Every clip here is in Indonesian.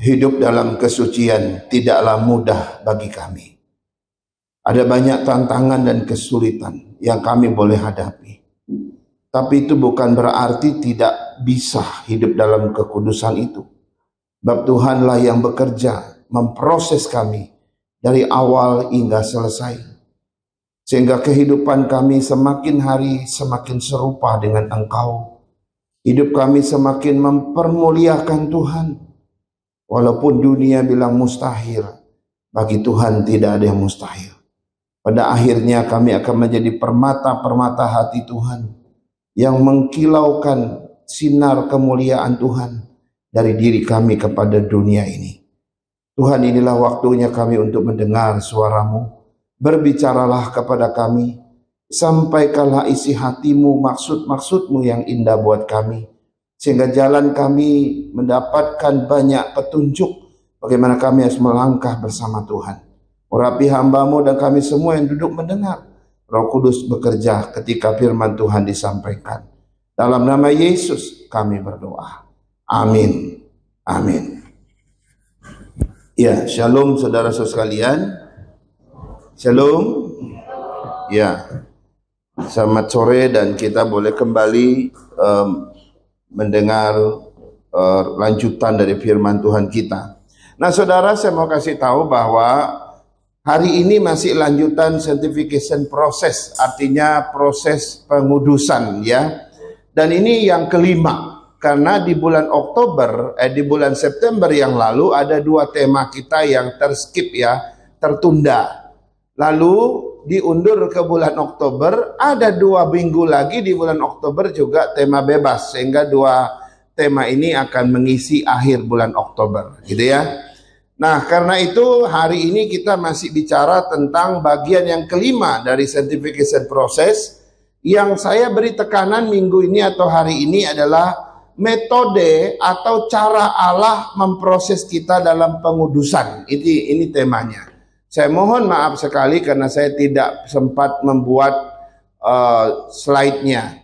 Hidup dalam kesucian tidaklah mudah bagi kami. Ada banyak tantangan dan kesulitan yang kami boleh hadapi. Tapi itu bukan berarti tidak bisa hidup dalam kekudusan itu. Sebab Tuhanlah yang bekerja memproses kami dari awal hingga selesai. Sehingga kehidupan kami semakin hari semakin serupa dengan Engkau. Hidup kami semakin mempermuliakan Tuhan. Walaupun dunia bilang mustahil, bagi Tuhan tidak ada yang mustahil. Pada akhirnya kami akan menjadi permata-permata hati Tuhan yang mengkilaukan sinar kemuliaan Tuhan dari diri kami kepada dunia ini. Tuhan, inilah waktunya kami untuk mendengar suara-Mu. Berbicaralah kepada kami, sampaikanlah isi hati-Mu, maksud-maksud-Mu yang indah buat kami. Sehingga jalan kami mendapatkan banyak petunjuk bagaimana kami harus melangkah bersama Tuhan. Urapi hamba-Mu dan kami semua yang duduk mendengar. Roh Kudus bekerja ketika firman Tuhan disampaikan. Dalam nama Yesus kami berdoa. Amin. Amin. Ya, shalom saudara-saudara sekalian. Shalom. Ya, selamat sore dan kita boleh kembali mendengar lanjutan dari firman Tuhan kita. Nah saudara, saya mau kasih tahu bahwa hari ini masih lanjutan sanctification process, artinya proses pengudusan ya. Dan ini yang kelima, karena di bulan di bulan September yang lalu ada dua tema kita yang terskip ya, tertunda. Lalu diundur ke bulan Oktober, ada 2 minggu lagi di bulan Oktober juga tema bebas, sehingga 2 tema ini akan mengisi akhir bulan Oktober, gitu ya. Nah, karena itu hari ini kita masih bicara tentang bagian yang kelima dari sanctification process. Yang saya beri tekanan minggu ini atau hari ini adalah metode atau cara Allah memproses kita dalam pengudusan. Ini temanya. Saya mohon maaf sekali karena saya tidak sempat membuat slide-nya.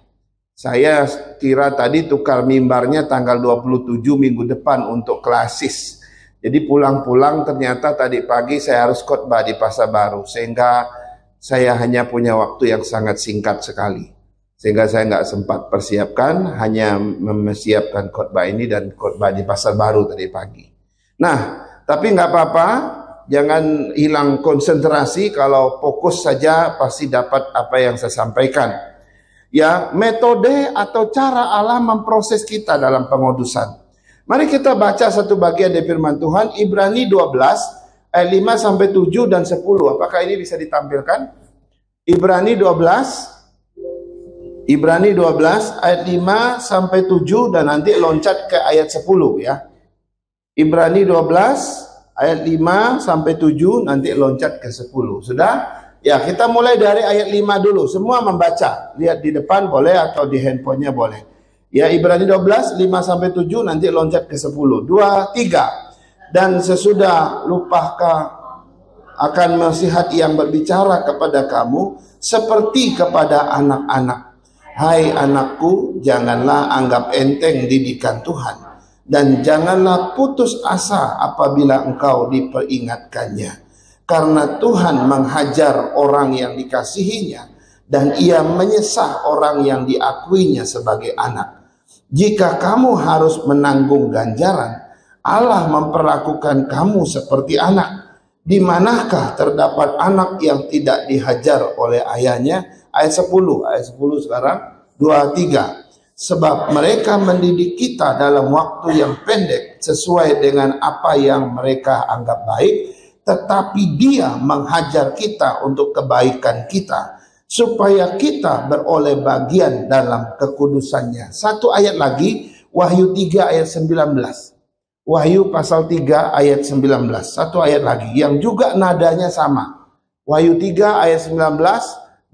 Saya kira tadi tukar mimbarnya tanggal 27 minggu depan untuk klasis. Jadi pulang-pulang ternyata tadi pagi saya harus khotbah di Pasar Baru. Sehingga saya hanya punya waktu yang sangat singkat sekali. Sehingga saya nggak sempat persiapkan, hanya mempersiapkan khotbah ini dan khotbah di Pasar Baru tadi pagi. Nah, tapi nggak apa-apa. Jangan hilang konsentrasi, kalau fokus saja pasti dapat apa yang saya sampaikan. Ya, metode atau cara Allah memproses kita dalam pengudusan. Mari kita baca satu bagian dari firman Tuhan, Ibrani 12 ayat 5 sampai 7 dan 10. Apakah ini bisa ditampilkan? Ibrani 12 ayat 5 sampai 7 dan nanti loncat ke ayat 10 ya. Ibrani 12 ayat 5 sampai 7 nanti loncat ke 10. Sudah? Ya, kita mulai dari ayat 5 dulu. Semua membaca. Lihat di depan boleh atau di handphonenya boleh. Ya, Ibrani 12 5 sampai 7 nanti loncat ke 10. 2 3. Dan sesudah lupakah akan nasihat yang berbicara kepada kamu seperti kepada anak-anak. Hai anakku, janganlah anggap enteng didikan Tuhan. Dan janganlah putus asa apabila engkau diperingatkannya. Karena Tuhan menghajar orang yang dikasihinya, dan ia menyesah orang yang diakuinya sebagai anak. Jika kamu harus menanggung ganjaran, Allah memperlakukan kamu seperti anak. Di manakah terdapat anak yang tidak dihajar oleh ayahnya? Ayat 10 sekarang, 2 3. Sebab mereka mendidik kita dalam waktu yang pendek sesuai dengan apa yang mereka anggap baik, tetapi Dia menghajar kita untuk kebaikan kita, supaya kita beroleh bagian dalam kekudusannya. Satu ayat lagi, Wahyu 3 ayat 19. Wahyu pasal 3 ayat 19. Satu ayat lagi yang juga nadanya sama. Wahyu 3 ayat 19,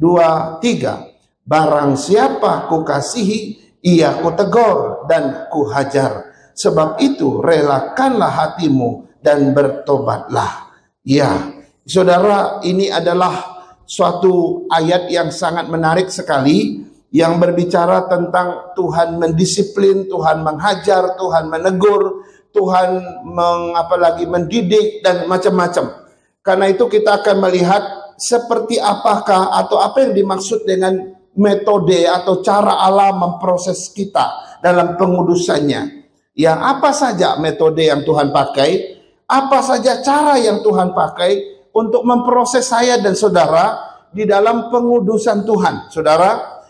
2 3. Barang siapa kukasihi, ia kutegur dan kuhajar. Sebab itu relakanlah hatimu dan bertobatlah. Ya, saudara, ini adalah suatu ayat yang sangat menarik sekali, yang berbicara tentang Tuhan mendisiplin, Tuhan menghajar, Tuhan menegur, Tuhan apalagi mendidik dan macam-macam. Karena itu kita akan melihat seperti apakah atau apa yang dimaksud dengan metode atau cara Allah memproses kita dalam pengudusannya. Ya, apa saja metode yang Tuhan pakai, apa saja cara yang Tuhan pakai untuk memproses saya dan saudara di dalam pengudusan Tuhan. Saudara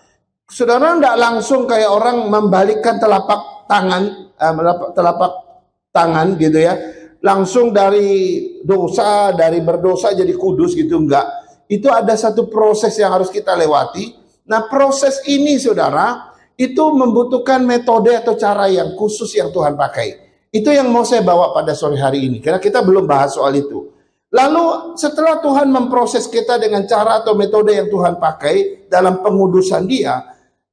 tidak langsung kayak orang membalikkan telapak tangan gitu ya, langsung dari dosa, dari berdosa jadi kudus gitu, enggak. Itu ada satu proses yang harus kita lewati. Nah, proses ini saudara, itu membutuhkan metode atau cara yang khusus yang Tuhan pakai. Itu yang mau saya bawa pada sore hari ini, karena kita belum bahas soal itu. Lalu setelah Tuhan memproses kita dengan cara atau metode yang Tuhan pakai dalam pengudusan dia,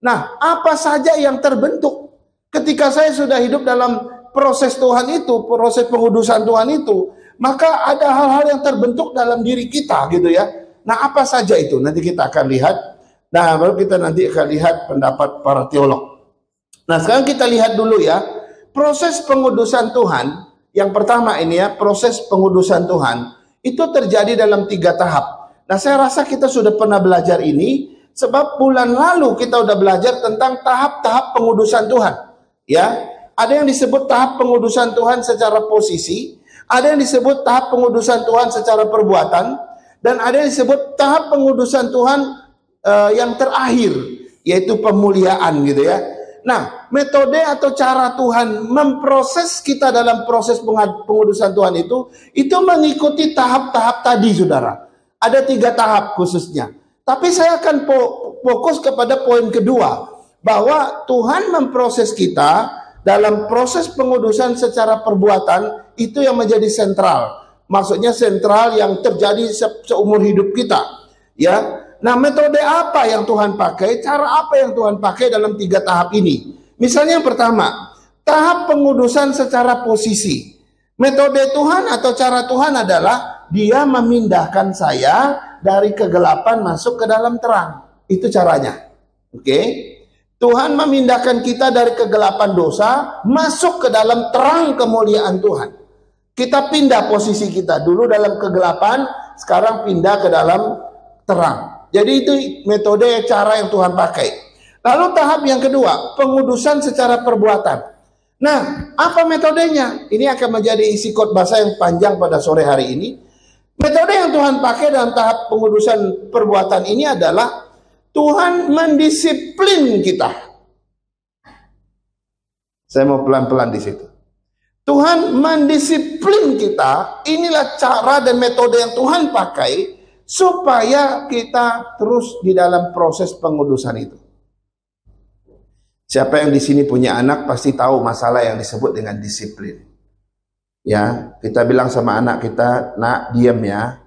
nah apa saja yang terbentuk ketika saya sudah hidup dalam proses Tuhan itu, proses pengudusan Tuhan itu, maka ada hal-hal yang terbentuk dalam diri kita gitu ya. Nah apa saja itu? Nanti kita akan lihat. Nah, baru kita nanti akan lihat pendapat para teolog. Nah, sekarang kita lihat dulu ya, proses pengudusan Tuhan. Yang pertama ini ya, proses pengudusan Tuhan, itu terjadi dalam 3 tahap. Nah, saya rasa kita sudah pernah belajar ini, sebab bulan lalu kita udah belajar tentang tahap-tahap pengudusan Tuhan. Ya, ada yang disebut tahap pengudusan Tuhan secara posisi, ada yang disebut tahap pengudusan Tuhan secara perbuatan, dan ada yang disebut tahap pengudusan Tuhan yang terakhir, yaitu pemuliaan gitu ya. Nah, metode atau cara Tuhan memproses kita dalam proses pengudusan Tuhan itu mengikuti tahap-tahap tadi, saudara. Ada 3 tahap khususnya. Tapi saya akan fokus kepada poin kedua, bahwa Tuhan memproses kita dalam proses pengudusan secara perbuatan, itu yang menjadi sentral. Maksudnya sentral yang terjadi seumur hidup kita, ya. Nah, metode apa yang Tuhan pakai? Cara apa yang Tuhan pakai dalam 3 tahap ini? Misalnya yang pertama, tahap pengudusan secara posisi. Metode Tuhan atau cara Tuhan adalah Dia memindahkan saya dari kegelapan masuk ke dalam terang. Itu caranya. Oke? Tuhan memindahkan kita dari kegelapan dosa masuk ke dalam terang kemuliaan Tuhan. Kita pindah posisi kita. Dulu dalam kegelapan, sekarang pindah ke dalam terang. Jadi itu metode cara yang Tuhan pakai. Lalu tahap yang kedua, pengudusan secara perbuatan. Nah, apa metodenya? Ini akan menjadi isi khotbah yang panjang pada sore hari ini. Metode yang Tuhan pakai dalam tahap pengudusan perbuatan ini adalah Tuhan mendisiplin kita. Saya mau pelan-pelan di situ. Tuhan mendisiplin kita. Inilah cara dan metode yang Tuhan pakai supaya kita terus di dalam proses pengudusan itu. Siapa yang di sini punya anak pasti tahu masalah yang disebut dengan disiplin. Ya, kita bilang sama anak kita, "Nak, diam ya.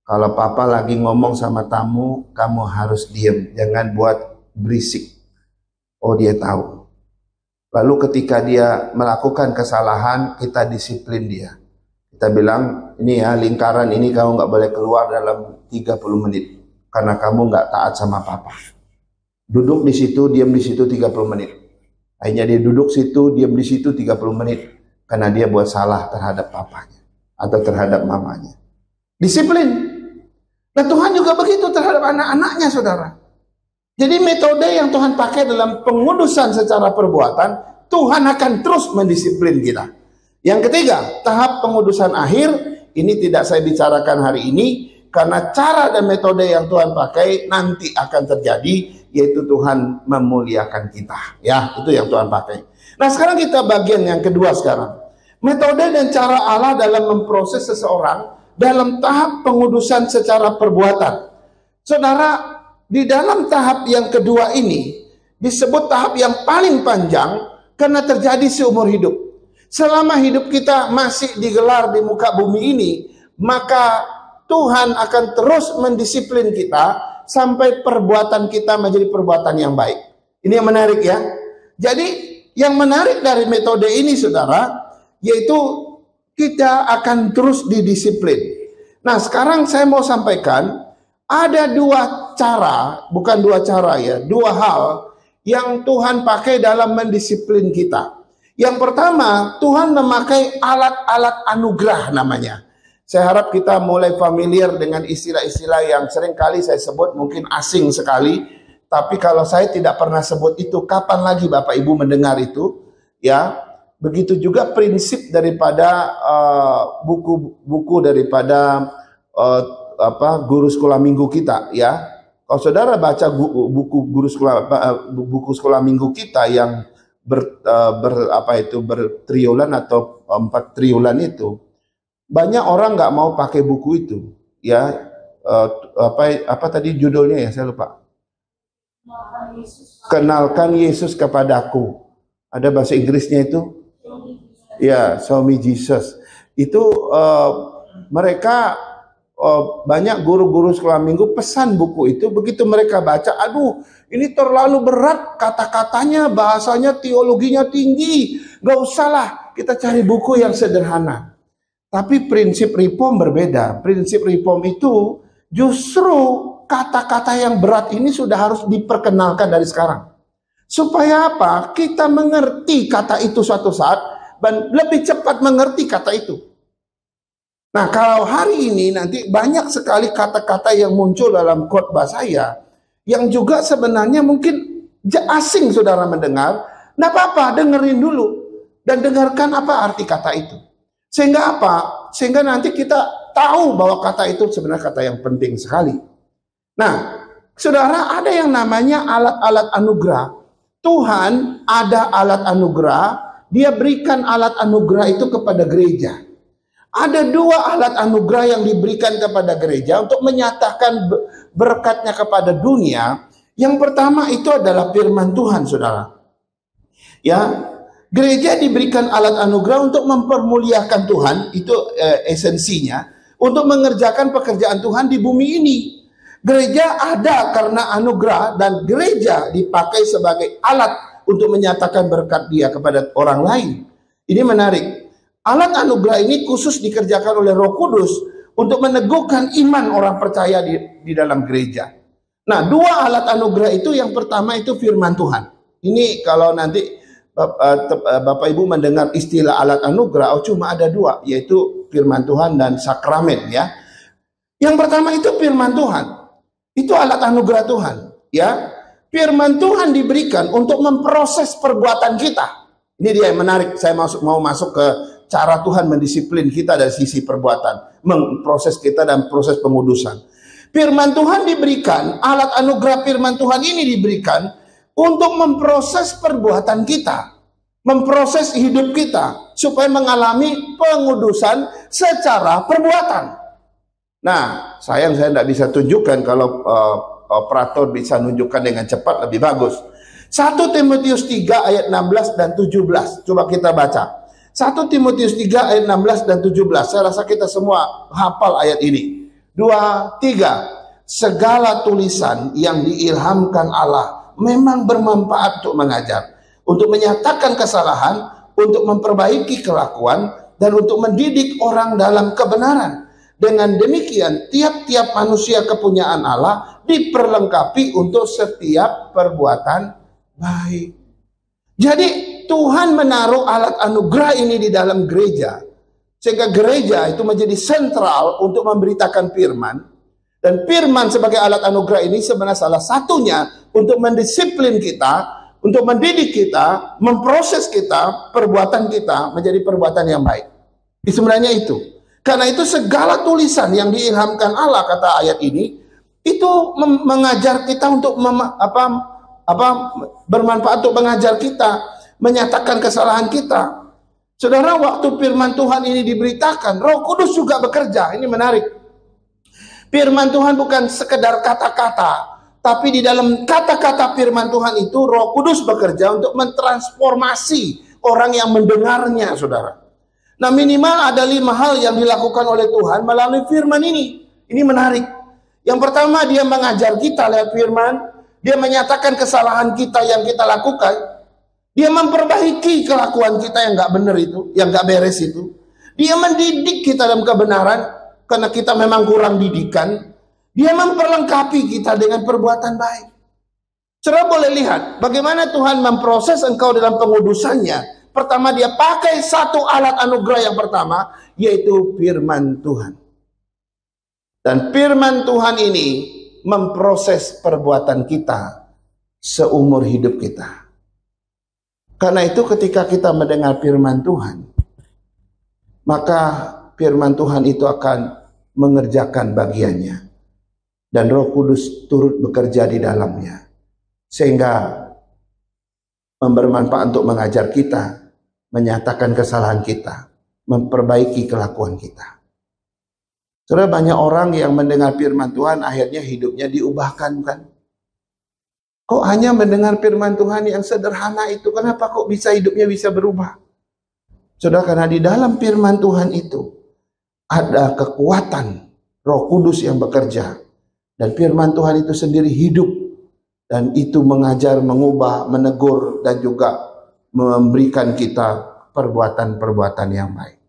Kalau papa lagi ngomong sama tamu, kamu harus diam, jangan buat berisik." Oh, dia tahu. Lalu ketika dia melakukan kesalahan, kita disiplin dia. Kita bilang, "Ini ya, lingkaran ini kamu nggak boleh keluar dalam 30 menit. Karena kamu nggak taat sama papa. Duduk di situ, diam di situ 30 menit. Akhirnya dia duduk situ, diam di situ 30 menit. Karena dia buat salah terhadap papanya. Atau terhadap mamanya. Disiplin. Nah, Tuhan juga begitu terhadap anak-anaknya, saudara. Jadi metode yang Tuhan pakai dalam pengudusan secara perbuatan, Tuhan akan terus mendisiplin kita. Yang ketiga, tahap pengudusan akhir, ini tidak saya bicarakan hari ini, karena cara dan metode yang Tuhan pakai nanti akan terjadi, yaitu Tuhan memuliakan kita. Ya, itu yang Tuhan pakai. Nah, sekarang kita bagian yang kedua sekarang. Metode dan cara Allah dalam memproses seseorang dalam tahap pengudusan secara perbuatan. Saudara, di dalam tahap yang kedua ini disebut tahap yang paling panjang karena terjadi seumur hidup. Selama hidup kita masih digelar di muka bumi ini, maka Tuhan akan terus mendisiplin kita sampai perbuatan kita menjadi perbuatan yang baik. Ini yang menarik ya. Jadi yang menarik dari metode ini, saudara, yaitu kita akan terus didisiplin. Nah, sekarang saya mau sampaikan ada 2 cara, bukan 2 cara ya, 2 hal yang Tuhan pakai dalam mendisiplin kita. Yang pertama, Tuhan memakai alat-alat anugerah namanya. Saya harap kita mulai familiar dengan istilah-istilah yang sering kali saya sebut, mungkin asing sekali. Tapi kalau saya tidak pernah sebut itu, kapan lagi Bapak Ibu mendengar itu? Ya, begitu juga prinsip daripada buku-buku daripada guru sekolah minggu kita. Ya, kalau saudara baca buku sekolah minggu kita yang bertriulan atau 4 triulan itu, banyak orang nggak mau pakai buku itu, ya. Apa tadi judulnya ya, saya lupa. Kenalkan Yesus kepadaku. Ada bahasa Inggrisnya itu, ya, Show Me Jesus. Itu mereka banyak guru-guru sekolah minggu pesan buku itu, begitu mereka baca, aduh, ini terlalu berat kata-katanya, bahasanya, teologinya tinggi, gak usahlah, kita cari buku yang sederhana. Tapi prinsip reform berbeda. Prinsip reform itu justru kata-kata yang berat ini sudah harus diperkenalkan dari sekarang. Supaya apa? Kita mengerti kata itu suatu saat dan lebih cepat mengerti kata itu. Nah, kalau hari ini nanti banyak sekali kata-kata yang muncul dalam khotbah saya yang juga sebenarnya mungkin asing saudara mendengar. Nah, apa-apa, dengerin dulu dan dengarkan apa arti kata itu. Sehingga apa? Sehingga nanti kita tahu bahwa kata itu sebenarnya kata yang penting sekali. Nah, saudara, ada yang namanya alat-alat anugerah. Tuhan ada alat anugerah, dia berikan alat anugerah itu kepada gereja. Ada 2 alat anugerah yang diberikan kepada gereja untuk menyatakan berkatnya kepada dunia. Yang pertama itu adalah firman Tuhan, saudara. Ya, gereja diberikan alat anugerah untuk mempermuliakan Tuhan, itu esensinya, untuk mengerjakan pekerjaan Tuhan di bumi ini. Gereja ada karena anugerah dan gereja dipakai sebagai alat untuk menyatakan berkat dia kepada orang lain. Ini menarik. Alat anugerah ini khusus dikerjakan oleh Roh Kudus untuk meneguhkan iman orang percaya di dalam gereja. Nah, 2 alat anugerah itu, yang pertama itu firman Tuhan. Ini kalau nanti Bapak Ibu mendengar istilah alat anugerah, cuma ada 2, yaitu firman Tuhan dan sakramen, ya. Yang pertama itu firman Tuhan. Itu alat anugerah Tuhan, ya. Firman Tuhan diberikan untuk memproses perbuatan kita. Ini dia yang menarik. Saya mau masuk ke cara Tuhan mendisiplin kita dari sisi perbuatan, memproses kita dan proses pengudusan. Firman Tuhan diberikan, alat anugerah firman Tuhan ini diberikan untuk memproses perbuatan kita, memproses hidup kita, supaya mengalami pengudusan secara perbuatan. Nah, sayang saya tidak bisa tunjukkan, kalau operator bisa nunjukkan dengan cepat lebih bagus. 1 Timotius 3 ayat 16 dan 17, coba kita baca. 1 Timotius 3 ayat 16 dan 17. Saya rasa kita semua hafal ayat ini. 2, 3. Segala tulisan yang diilhamkan Allah memang bermanfaat untuk mengajar, untuk menyatakan kesalahan, untuk memperbaiki kelakuan, dan untuk mendidik orang dalam kebenaran. Dengan demikian, tiap-tiap manusia kepunyaan Allah diperlengkapi untuk setiap perbuatan baik. Jadi Tuhan menaruh alat anugerah ini di dalam gereja, sehingga gereja itu menjadi sentral untuk memberitakan firman. Dan firman sebagai alat anugerah ini sebenarnya salah satunya untuk mendisiplin kita, untuk mendidik kita, memproses kita, perbuatan kita menjadi perbuatan yang baik. Sebenarnya itu. Karena itu segala tulisan yang diilhamkan Allah, kata ayat ini, itu mengajar kita untuk bermanfaat untuk mengajar kita, menyatakan kesalahan kita. Saudara, waktu firman Tuhan ini diberitakan, Roh Kudus juga bekerja. Ini menarik. Firman Tuhan bukan sekedar kata-kata, tapi di dalam kata-kata firman Tuhan itu Roh Kudus bekerja untuk mentransformasi orang yang mendengarnya, saudara. Nah, minimal ada 5 hal yang dilakukan oleh Tuhan melalui firman ini. Ini menarik. Yang pertama, dia mengajar kita lewat firman. Dia menyatakan kesalahan kita yang kita lakukan. Dia memperbaiki kelakuan kita yang nggak benar itu, yang nggak beres itu. Dia mendidik kita dalam kebenaran karena kita memang kurang didikan. Dia memperlengkapi kita dengan perbuatan baik. Saudara boleh lihat bagaimana Tuhan memproses engkau dalam pengudusannya. Pertama dia pakai satu alat anugerah yang pertama, yaitu firman Tuhan. Dan firman Tuhan ini memproses perbuatan kita seumur hidup kita. Karena itu ketika kita mendengar firman Tuhan, maka firman Tuhan itu akan mengerjakan bagiannya. Dan Roh Kudus turut bekerja di dalamnya. Sehingga bermanfaat untuk mengajar kita, menyatakan kesalahan kita, memperbaiki kelakuan kita. Saudara, banyak orang yang mendengar firman Tuhan akhirnya hidupnya diubahkan, kan? Kok hanya mendengar firman Tuhan yang sederhana itu, kenapa kok bisa hidupnya bisa berubah? Saudara, karena di dalam firman Tuhan itu ada kekuatan Roh Kudus yang bekerja. Dan firman Tuhan itu sendiri hidup. Dan itu mengajar, mengubah, menegur, dan juga memberikan kita perbuatan-perbuatan yang baik.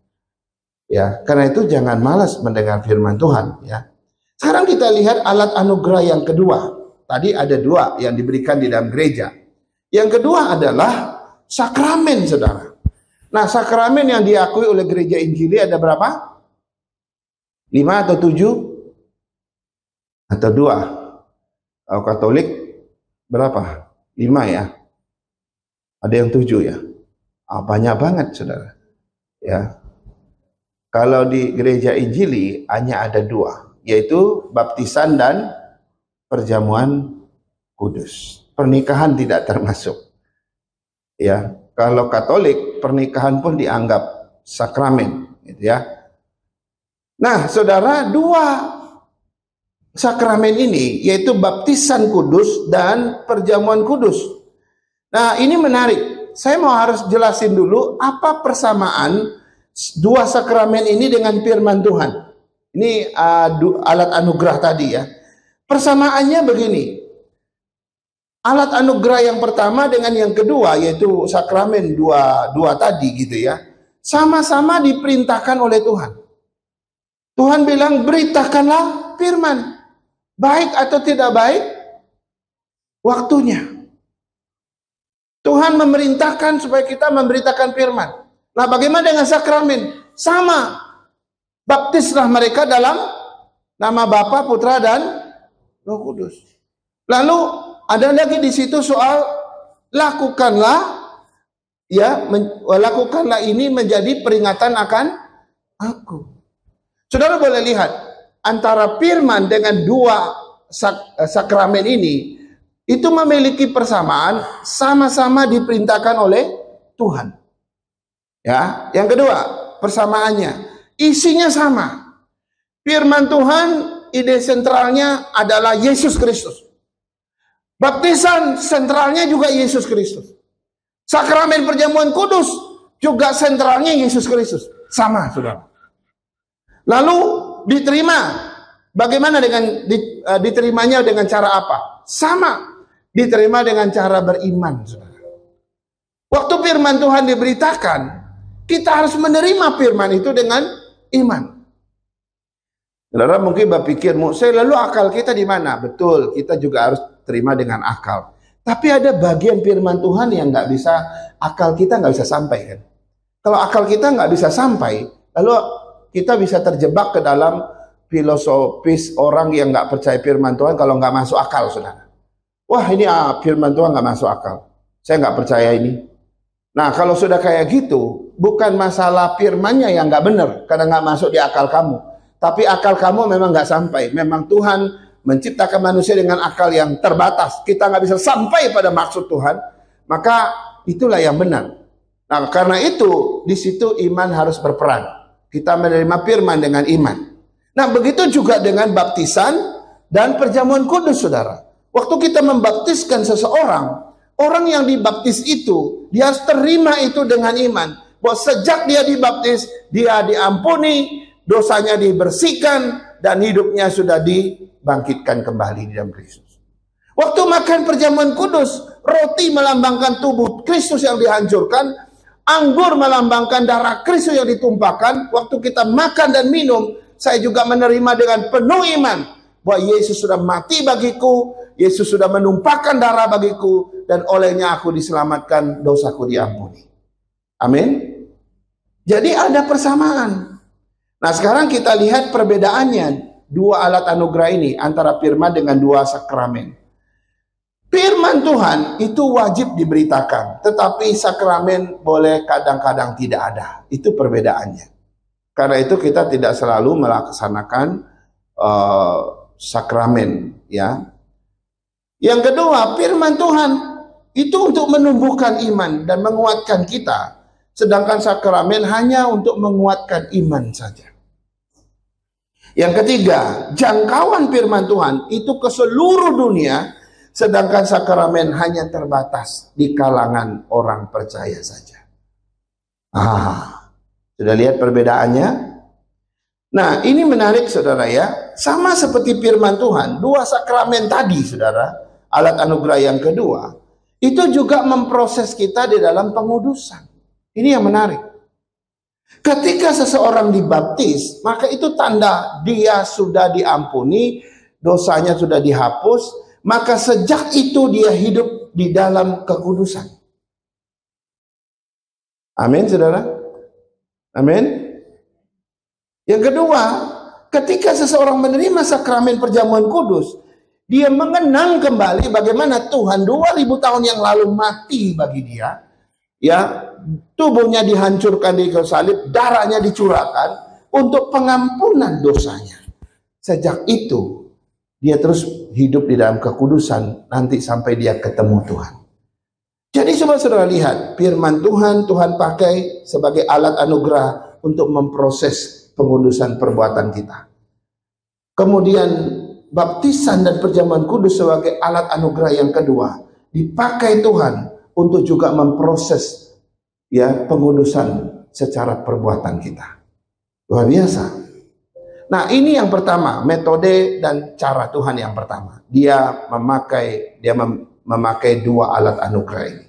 Ya, karena itu jangan malas mendengar firman Tuhan. Ya. Sekarang kita lihat alat anugerah yang kedua. Tadi ada dua yang diberikan di dalam gereja. Yang kedua adalah sakramen, saudara. Nah, sakramen yang diakui oleh gereja Injili ada berapa? 5 atau 7? Atau 2? Kalau Katolik berapa? 5 ya? Ada yang 7 ya? Banyak banget, saudara. Ya. Kalau di gereja Injili hanya ada 2, yaitu baptisan dan perjamuan kudus. Pernikahan tidak termasuk. Ya, kalau Katolik pernikahan pun dianggap sakramen, gitu ya. Nah, saudara, 2 sakramen ini yaitu baptisan kudus dan perjamuan kudus. Nah, ini menarik. Saya mau harus jelasin dulu apa persamaan 2 sakramen ini dengan firman Tuhan. Ini alat anugerah tadi ya. Persamaannya begini. Alat anugerah yang pertama dengan yang kedua, yaitu sakramen dua tadi gitu ya. Sama-sama diperintahkan oleh Tuhan. Tuhan bilang beritakanlah firman. Baik atau tidak baik, waktunya. Tuhan memerintahkan supaya kita memberitakan firman. Nah, bagaimana dengan sakramen? Sama. Baptislah mereka dalam nama Bapa, Putra, dan Roh Kudus. Lalu ada lagi di situ soal lakukanlah ini menjadi peringatan akan aku. Saudara boleh lihat antara firman dengan 2 sakramen ini itu memiliki persamaan, sama-sama diperintahkan oleh Tuhan. Ya, yang kedua, persamaannya, isinya sama. Firman Tuhan, ide sentralnya adalah Yesus Kristus. Baptisan sentralnya juga Yesus Kristus. Sakramen perjamuan kudus juga sentralnya Yesus Kristus. Sama, saudara. Lalu diterima. Bagaimana dengan diterimanya dengan cara apa? Sama. Diterima dengan cara beriman, saudara. Waktu firman Tuhan diberitakan, kita harus menerima firman itu dengan iman. Saudara mungkin berpikir, saya lalu akal kita di mana? Betul, kita juga harus terima dengan akal. Tapi ada bagian firman Tuhan yang akal kita nggak bisa sampai kan? Kalau akal kita nggak bisa sampai, lalu kita bisa terjebak ke dalam filosofis orang yang nggak percaya firman Tuhan kalau nggak masuk akal, saudara. Wah, ini firman Tuhan nggak masuk akal. Saya nggak percaya ini. Nah, kalau sudah kayak gitu, bukan masalah firmannya yang nggak benar, karena nggak masuk di akal kamu. Tapi akal kamu memang nggak sampai. Memang Tuhan menciptakan manusia dengan akal yang terbatas. Kita nggak bisa sampai pada maksud Tuhan. Maka itulah yang benar. Nah, karena itu di situ iman harus berperan. Kita menerima firman dengan iman. Nah, begitu juga dengan baptisan dan perjamuan kudus, saudara. Waktu kita membaptiskan seseorang, orang yang dibaptis itu, dia harus terima itu dengan iman. Bahwa sejak dia dibaptis, dia diampuni, dosanya dibersihkan, dan hidupnya sudah dibangkitkan kembali di dalam Kristus. Waktu makan perjamuan kudus, roti melambangkan tubuh Kristus yang dihancurkan, anggur melambangkan darah Kristus yang ditumpahkan. Waktu kita makan dan minum, saya juga menerima dengan penuh iman bahwa Yesus sudah mati bagiku, Yesus sudah menumpahkan darah bagiku, dan olehnya aku diselamatkan, dosaku diampuni. Amin. Jadi ada persamaan. Nah sekarang kita lihat perbedaannya dua alat anugerah ini antara firman dengan dua sakramen. Firman Tuhan itu wajib diberitakan, tetapi sakramen boleh kadang-kadang tidak ada. Itu perbedaannya. Karena itu kita tidak selalu melaksanakan sakramen, ya. Yang kedua, firman Tuhan itu untuk menumbuhkan iman dan menguatkan kita, sedangkan sakramen hanya untuk menguatkan iman saja. Yang ketiga, jangkauan firman Tuhan itu ke seluruh dunia, sedangkan sakramen hanya terbatas di kalangan orang percaya saja. Sudah lihat perbedaannya? Nah, ini menarik saudara ya. Sama seperti firman Tuhan, dua sakramen tadi saudara, alat anugerah yang kedua, itu juga memproses kita di dalam pengudusan. Ini yang menarik. Ketika seseorang dibaptis, maka itu tanda dia sudah diampuni, dosanya sudah dihapus, maka sejak itu dia hidup di dalam kekudusan. Amin, saudara? Amin. Yang kedua, ketika seseorang menerima sakramen perjamuan kudus, dia mengenang kembali bagaimana Tuhan 2000 tahun yang lalu mati bagi dia. Ya, tubuhnya dihancurkan di kayu salib, darahnya dicurahkan untuk pengampunan dosanya. Sejak itu dia terus hidup di dalam kekudusan nanti sampai dia ketemu Tuhan. Jadi saudara lihat, firman Tuhan pakai sebagai alat anugerah untuk memproses pengudusan perbuatan kita. Kemudian baptisan dan perjamuan kudus sebagai alat anugerah yang kedua dipakai Tuhan untuk juga memproses ya pengudusan secara perbuatan kita. Luar biasa. Nah, ini yang pertama, metode dan cara Tuhan yang pertama. Dia memakai dua alat anugerah ini.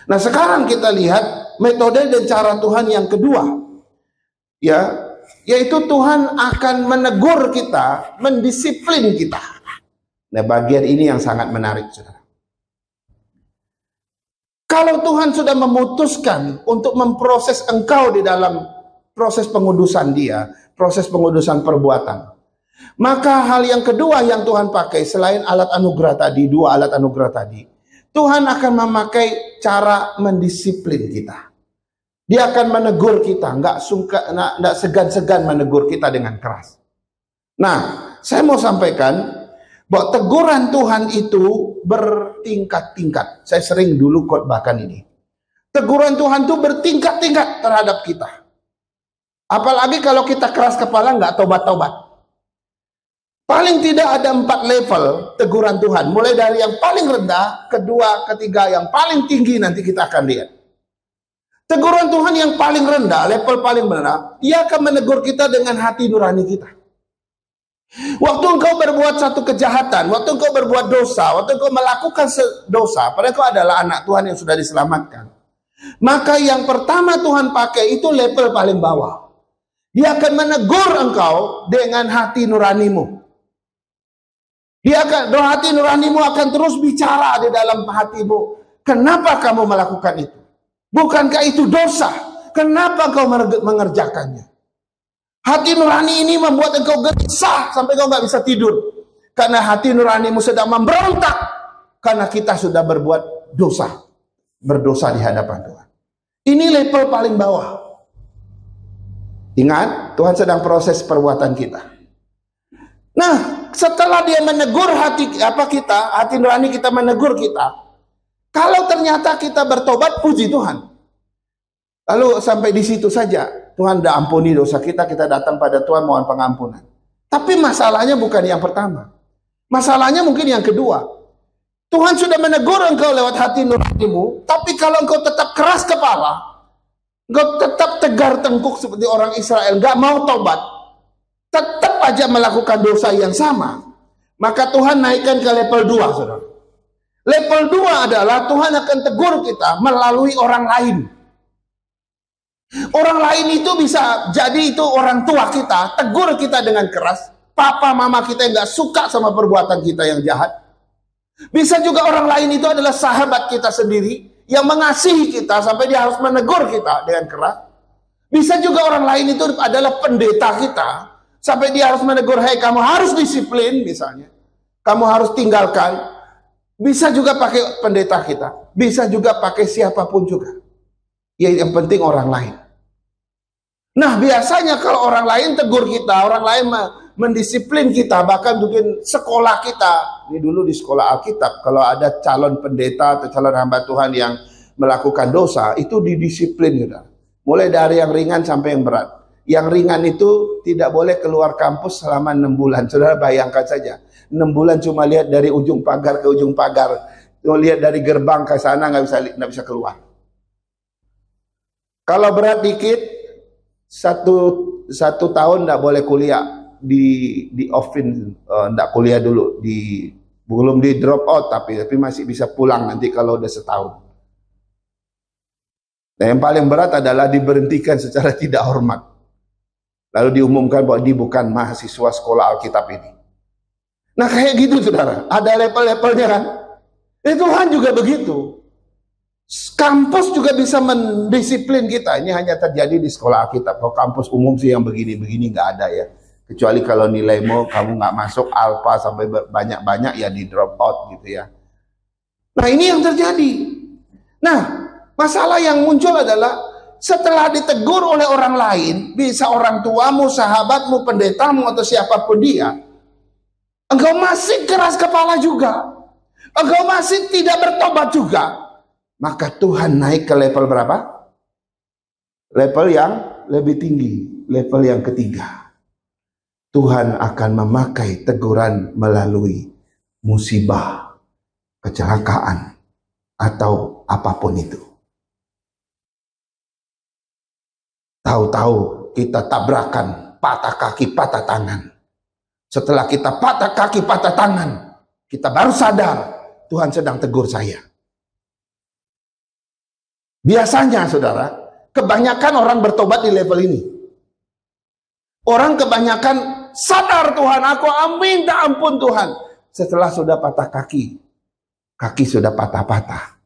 Nah, sekarang kita lihat metode dan cara Tuhan yang kedua. Ya, yaitu Tuhan akan menegur kita, mendisiplin kita. Nah, bagian ini yang sangat menarik, saudara. Kalau Tuhan sudah memutuskan untuk memproses engkau di dalam proses pengudusan dia, proses pengudusan perbuatan, maka hal yang kedua yang Tuhan pakai selain alat anugerah tadi, dua alat anugerah tadi, Tuhan akan memakai cara mendisiplin kita. Dia akan menegur kita, nggak segan-segan menegur kita dengan keras. Nah, saya mau sampaikan bahwa teguran Tuhan itu bertingkat-tingkat. Saya sering dulu khotbahkan ini. Teguran Tuhan itu bertingkat-tingkat terhadap kita. Apalagi kalau kita keras kepala nggak tobat-tobat. Paling tidak ada 4 level teguran Tuhan. Mulai dari yang paling rendah, kedua, ketiga, yang paling tinggi nanti kita akan lihat. Teguran Tuhan yang paling rendah, level paling rendah, dia akan menegur kita dengan hati nurani kita. Waktu engkau berbuat satu kejahatan, waktu engkau berbuat dosa, waktu engkau melakukan dosa, padahal engkau adalah anak Tuhan yang sudah diselamatkan, maka yang pertama Tuhan pakai itu level paling bawah. Dia akan menegur engkau dengan hati nuranimu. Hati nuranimu akan terus bicara di dalam hatimu. Kenapa kamu melakukan itu? Bukankah itu dosa? Kenapa engkau mengerjakannya? Hati nurani ini membuat engkau gelisah sampai engkau nggak bisa tidur. Karena hati nuranimu sedang memberontak. Karena kita sudah berbuat dosa. Berdosa di hadapan Tuhan. Ini level paling bawah. Ingat, Tuhan sedang proses perbuatan kita. Nah, setelah dia menegur hati nurani kita menegur kita. Kalau ternyata kita bertobat, puji Tuhan. Lalu sampai di situ saja. Tuhan dah ampuni dosa kita, kita datang pada Tuhan mohon pengampunan. Tapi masalahnya bukan yang pertama. Masalahnya mungkin yang kedua. Tuhan sudah menegur engkau lewat hati nuranimu, tapi kalau engkau tetap keras kepala, engkau tetap tegar tengkuk seperti orang Israel, gak mau tobat, tetap aja melakukan dosa yang sama, maka Tuhan naikkan ke level 2, saudara. Level 2 adalah Tuhan akan tegur kita melalui orang lain. Orang lain itu bisa jadi itu orang tua kita, tegur kita dengan keras. Papa mama kita yang gak suka sama perbuatan kita yang jahat. Bisa juga orang lain itu adalah sahabat kita sendiri yang mengasihi kita sampai dia harus menegur kita dengan keras. Bisa juga orang lain itu adalah pendeta kita sampai dia harus menegur, "Hei, kamu harus disiplin," misalnya. "Kamu harus tinggalkan." Bisa juga pakai pendeta kita, bisa juga pakai siapapun juga. Ya, yang penting orang lain. Nah, biasanya kalau orang lain tegur kita, orang lain mendisiplin kita, bahkan mungkin sekolah kita. Ini dulu di sekolah Alkitab, kalau ada calon pendeta atau calon hamba Tuhan yang melakukan dosa, itu didisiplin gitu. Mulai dari yang ringan sampai yang berat. Yang ringan itu tidak boleh keluar kampus selama 6 bulan. Saudara bayangkan saja, 6 bulan cuma lihat dari ujung pagar ke ujung pagar, lihat dari gerbang ke sana, nggak bisa keluar. Kalau berat dikit, satu tahun nggak boleh kuliah, di offin, nggak kuliah dulu, belum di drop out, tapi masih bisa pulang nanti kalau udah setahun. Nah, yang paling berat adalah diberhentikan secara tidak hormat, lalu diumumkan bahwa dia bukan mahasiswa sekolah Alkitab ini. Nah, kayak gitu saudara, ada level-levelnya kan. Tuhan juga begitu. Kampus juga bisa mendisiplin kita. Ini hanya terjadi di sekolah Alkitab. Kalau kampus umum sih yang begini-begini nggak ada ya. Kecuali kalau nilaimu kamu nggak masuk alfa sampai banyak-banyak ya di drop out gitu ya. Nah, ini yang terjadi. Nah, masalah yang muncul adalah setelah ditegur oleh orang lain, bisa orang tuamu, sahabatmu, pendetamu atau siapapun dia, engkau masih keras kepala juga. Engkau masih tidak bertobat juga. Maka Tuhan naik ke level berapa? Level yang lebih tinggi, level yang ketiga. Tuhan akan memakai teguran melalui musibah, kecelakaan, atau apapun itu. Tahu-tahu kita tabrakan, patah kaki, patah tangan. Setelah kita patah kaki, patah tangan, kita baru sadar Tuhan sedang tegur saya. Biasanya saudara, kebanyakan orang bertobat di level ini. Orang kebanyakan sadar Tuhan, aku minta ampun Tuhan. Setelah sudah patah kaki, kaki sudah patah-patah.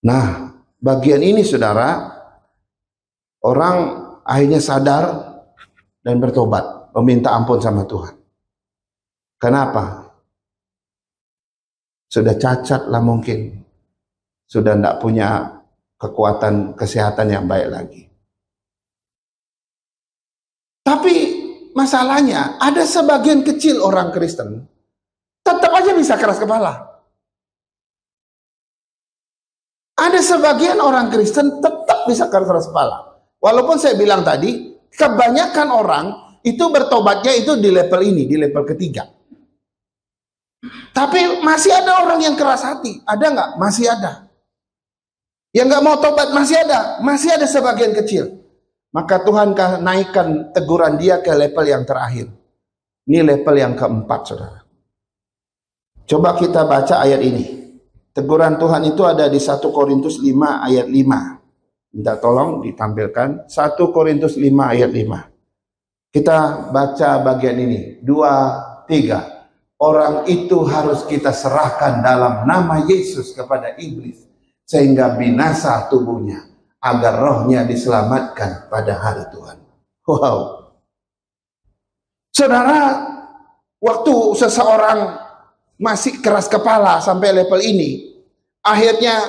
Nah, bagian ini saudara, orang akhirnya sadar dan bertobat, meminta ampun sama Tuhan. Kenapa? Sudah cacat lah mungkin, sudah tidak punya kekuatan kesehatan yang baik lagi. Tapi masalahnya ada sebagian kecil orang Kristen tetap aja bisa keras kepala. Ada sebagian orang Kristen tetap bisa keras kepala. Walaupun saya bilang tadi, kebanyakan orang itu bertobatnya itu di level ini, di level ketiga. Tapi masih ada orang yang keras hati. Ada nggak? Masih ada. Yang nggak mau tobat masih ada. Masih ada sebagian kecil. Maka Tuhan naikkan teguran dia ke level yang terakhir. Ini level yang keempat, saudara. Coba kita baca ayat ini. Teguran Tuhan itu ada di 1 Korintus 5 ayat 5. Minta tolong ditampilkan. 1 Korintus 5 ayat 5. Kita baca bagian ini. 2, 3. Orang itu harus kita serahkan dalam nama Yesus kepada iblis, sehingga binasa tubuhnya, agar rohnya diselamatkan pada hari Tuhan. Wow. Saudara, waktu seseorang masih keras kepala sampai level ini, akhirnya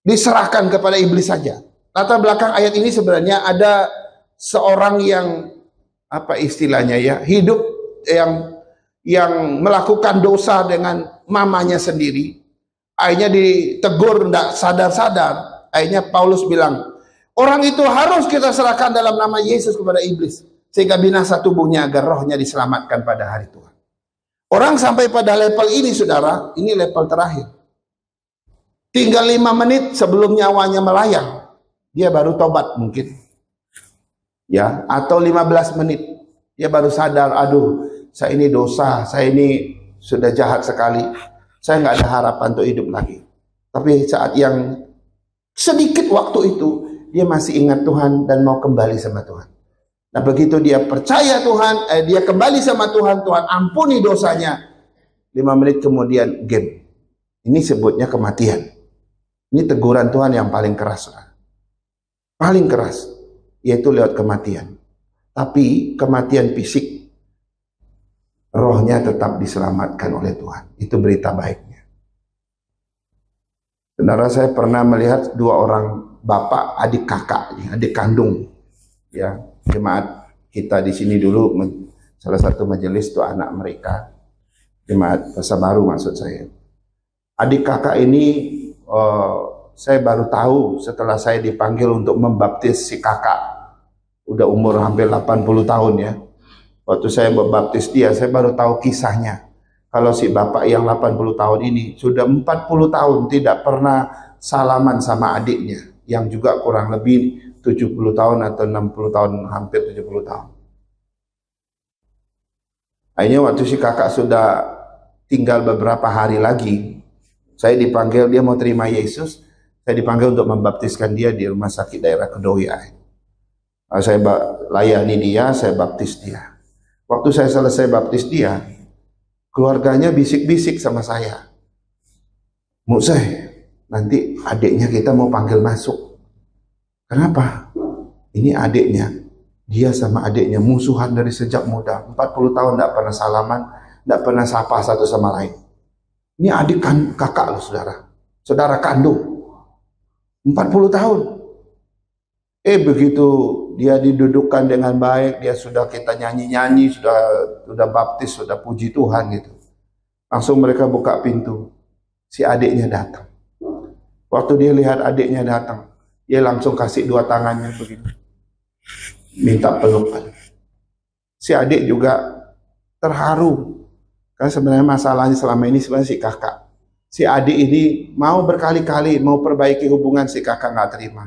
diserahkan kepada iblis saja. Latar belakang ayat ini sebenarnya ada seorang yang, apa istilahnya ya, hidup yang melakukan dosa dengan mamanya sendiri. Akhirnya ditegur, tidak sadar-sadar. Akhirnya Paulus bilang, orang itu harus kita serahkan dalam nama Yesus kepada iblis, sehingga binasa tubuhnya agar rohnya diselamatkan pada hari Tuhan. Orang sampai pada level ini saudara, ini level terakhir. Tinggal 5 menit sebelum nyawanya melayang, dia baru tobat mungkin. Ya, atau 15 menit, dia baru sadar, aduh, saya ini dosa, saya ini sudah jahat sekali, saya nggak ada harapan untuk hidup lagi. Tapi saat yang sedikit waktu itu, dia masih ingat Tuhan dan mau kembali sama Tuhan. Nah begitu dia percaya Tuhan, dia kembali sama Tuhan, Tuhan ampuni dosanya. 5 menit kemudian game. Ini sebutnya kematian. Ini teguran Tuhan yang paling keras, saudara. Paling keras, yaitu lewat kematian. Tapi kematian fisik, rohnya tetap diselamatkan oleh Tuhan. Itu berita baiknya. Saudara, saya pernah melihat 2 orang bapak, adik kakak, adik kandung, ya, jemaat kita di sini dulu, salah satu majelis itu anak mereka, jemaat Pasar Baru maksud saya. Adik kakak ini saya baru tahu setelah saya dipanggil untuk membaptis si kakak. Udah umur hampir 80 tahun ya. Waktu saya membaptis dia, saya baru tahu kisahnya. Kalau si bapak yang 80 tahun ini sudah 40 tahun tidak pernah salaman sama adiknya, yang juga kurang lebih 70 tahun atau 60 tahun, hampir 70 tahun. Akhirnya waktu si kakak sudah tinggal beberapa hari lagi, saya dipanggil, dia mau terima Yesus, saya dipanggil untuk membaptiskan dia di rumah sakit daerah Kedoya. Saya layani dia, saya baptis dia. Waktu saya selesai baptis dia, keluarganya bisik-bisik sama saya. Museh, nanti adiknya kita mau panggil masuk. Kenapa? Ini adiknya, dia sama adiknya musuhan dari sejak muda. 40 tahun tidak pernah salaman, tidak pernah sapa satu sama lain. Ini adik kakak loh, saudara. Saudara kandung. 40 tahun. Begitu dia didudukkan dengan baik, dia sudah kita nyanyi-nyanyi, sudah baptis, sudah puji Tuhan gitu. Langsung mereka buka pintu. Si adiknya datang. Waktu dia lihat adiknya datang, dia langsung kasih 2 tangannya begini. Minta pelukan. Si adik juga terharu. Kan sebenarnya masalahnya selama ini sebenarnya si kakak. Si adik ini mau berkali-kali mau perbaiki hubungan, si kakak nggak terima.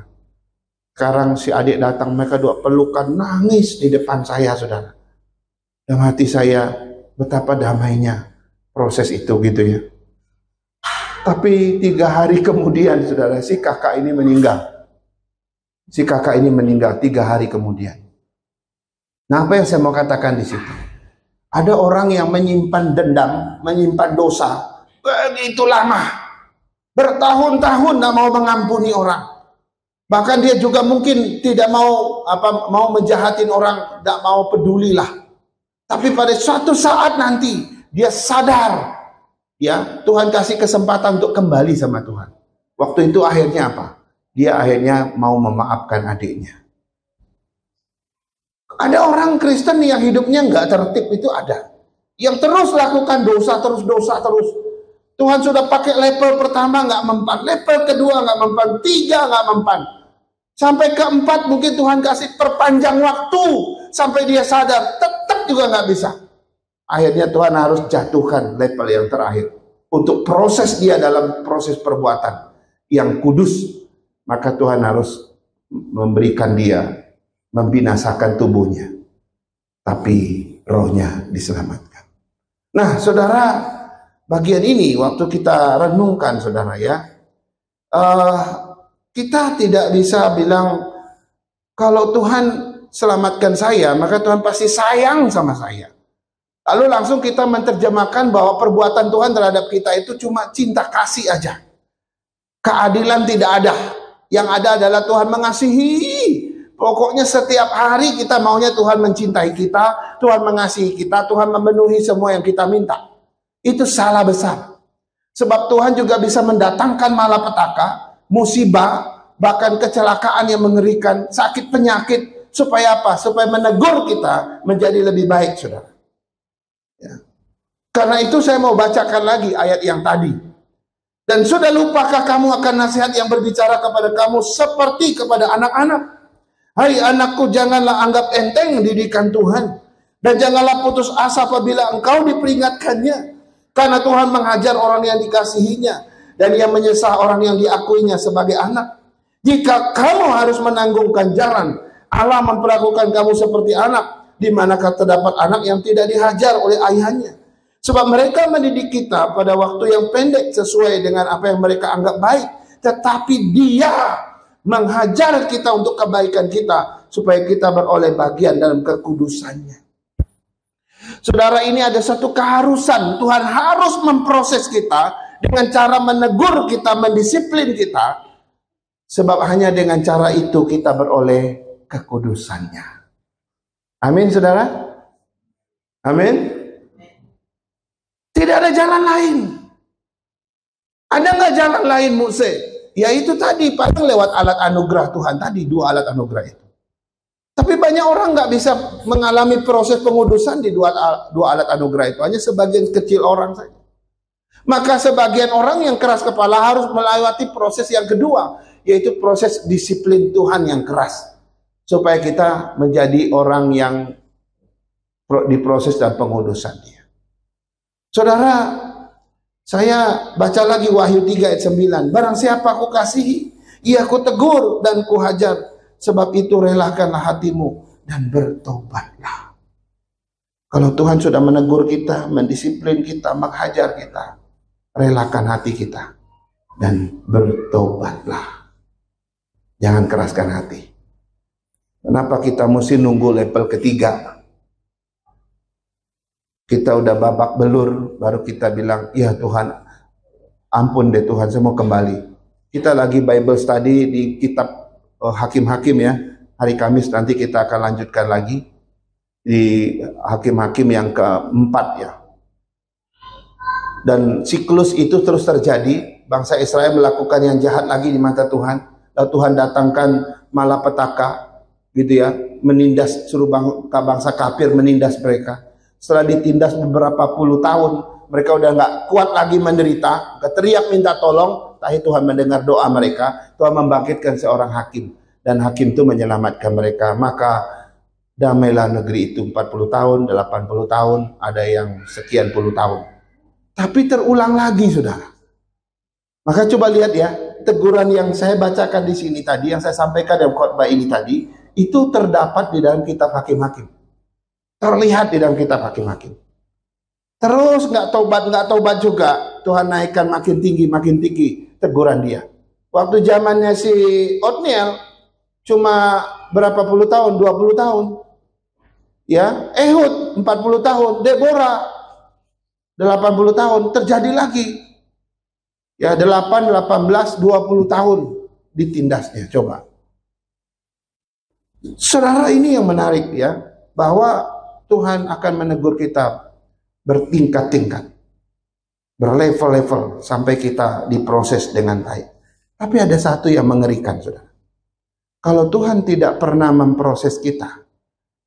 Sekarang si adik datang, mereka 2 pelukan, nangis di depan saya, saudara. Dalam hati saya, betapa damainya proses itu gitu ya. Tapi 3 hari kemudian, saudara, si kakak ini meninggal. Si kakak ini meninggal 3 hari kemudian. Nah, apa yang saya mau katakan di situ? Ada orang yang menyimpan dendam, menyimpan dosa begitu lama, bertahun-tahun tidak mau mengampuni orang. Bahkan dia juga mungkin tidak mau menjahatin orang, tidak mau pedulilah. Tapi pada suatu saat nanti dia sadar, ya Tuhan kasih kesempatan untuk kembali sama Tuhan. Waktu itu akhirnya apa? Dia akhirnya mau memaafkan adiknya. Ada orang Kristen yang hidupnya nggak tertib, itu ada. Yang terus lakukan dosa terus. Tuhan sudah pakai level pertama nggak mempan, level kedua nggak mempan, 3 nggak mempan. Sampai ke-4 mungkin Tuhan kasih perpanjang waktu sampai dia sadar, tetap juga nggak bisa. Akhirnya Tuhan harus jatuhkan level yang terakhir untuk proses dia dalam proses perbuatan yang kudus. Maka Tuhan harus memberikan dia, membinasakan tubuhnya, tapi rohnya diselamatkan. Nah, saudara, bagian ini waktu kita renungkan, saudara ya, kita tidak bisa bilang kalau Tuhan selamatkan saya, maka Tuhan pasti sayang sama saya. Lalu langsung kita menerjemahkan bahwa perbuatan Tuhan terhadap kita itu cuma cinta kasih aja. Keadilan tidak ada. Yang ada adalah Tuhan mengasihi. Pokoknya setiap hari kita maunya Tuhan mencintai kita, Tuhan mengasihi kita, Tuhan memenuhi semua yang kita minta. Itu salah besar. Sebab Tuhan juga bisa mendatangkan malapetaka, musibah, bahkan kecelakaan yang mengerikan, sakit penyakit, supaya apa? Supaya menegur kita menjadi lebih baik, saudara. Ya. Karena itu saya mau bacakan lagi ayat yang tadi. Dan sudah lupakah kamu akan nasihat yang berbicara kepada kamu seperti kepada anak-anak? Hai anakku, janganlah anggap enteng didikan Tuhan, dan janganlah putus asa apabila engkau diperingatkannya. Karena Tuhan menghajar orang yang dikasihinya, dan Ia menyesah orang yang diakuinya sebagai anak. Jika kamu harus menanggung ganjaran, Allah memperlakukan kamu seperti anak. Di manakah terdapat anak yang tidak dihajar oleh ayahnya? Sebab mereka mendidik kita pada waktu yang pendek sesuai dengan apa yang mereka anggap baik. Tetapi Dia menghajar kita untuk kebaikan kita supaya kita beroleh bagian dalam kekudusannya. Saudara, ini ada satu keharusan. Tuhan harus memproses kita dengan cara menegur kita, mendisiplin kita. Sebab hanya dengan cara itu kita beroleh kekudusannya. Amin, saudara? Amin? Tidak ada jalan lain. Ada nggak jalan lain, Muse? Yaitu tadi, paling lewat alat anugerah Tuhan tadi, 2 alat anugerah itu. Tapi banyak orang nggak bisa mengalami proses pengudusan di dua alat anugerah itu. Hanya sebagian kecil orang saja. Maka sebagian orang yang keras kepala harus melewati proses yang kedua, yaitu proses disiplin Tuhan yang keras. Supaya kita menjadi orang yang diproses dalam pengudusan dia. Saudara, saya baca lagi Wahyu 3 ayat 9. Barang siapa aku kasihi, ia aku tegur dan ku hajar. Sebab itu relakanlah hatimu dan bertobatlah. Kalau Tuhan sudah menegur kita, mendisiplin kita, menghajar kita, relakan hati kita dan bertobatlah. Jangan keraskan hati. Kenapa kita mesti nunggu level ketiga? Kita udah babak belur, baru kita bilang, ya Tuhan, ampun deh Tuhan, saya mau kembali. Kita lagi Bible study di kitab Hakim-Hakim ya. Hari Kamis nanti kita akan lanjutkan lagi di Hakim-Hakim yang keempat ya. Dan siklus itu terus terjadi. Bangsa Israel melakukan yang jahat lagi di mata Tuhan. Lalu Tuhan datangkan malapetaka gitu ya, menindas, suruh bangsa kafir menindas mereka. Setelah ditindas beberapa puluh tahun, mereka udah nggak kuat lagi menderita, teriak minta tolong. Tapi Tuhan mendengar doa mereka, Tuhan membangkitkan seorang hakim, dan hakim itu menyelamatkan mereka. Maka damailah negeri itu 40 tahun, 80 tahun, ada yang sekian puluh tahun. Tapi terulang lagi, saudara. Maka coba lihat ya, teguran yang saya bacakan di sini tadi, yang saya sampaikan dalam khotbah ini tadi, itu terdapat di dalam kitab Hakim-Hakim. Terlihat di dalam kitab Hakim-Hakim. Terus nggak tobat juga, Tuhan naikkan makin tinggi teguran dia. Waktu zamannya si Otniel cuma berapa puluh tahun, 20 tahun. Ya, Ehud 40 tahun, Deborah 80 tahun, terjadi lagi. Ya, 8, 18, 20 tahun ditindasnya, coba. Saudara, ini yang menarik ya, bahwa Tuhan akan menegur kita bertingkat-tingkat, berlevel-level sampai kita diproses dengan baik. Tapi ada satu yang mengerikan, saudara. Kalau Tuhan tidak pernah memproses kita,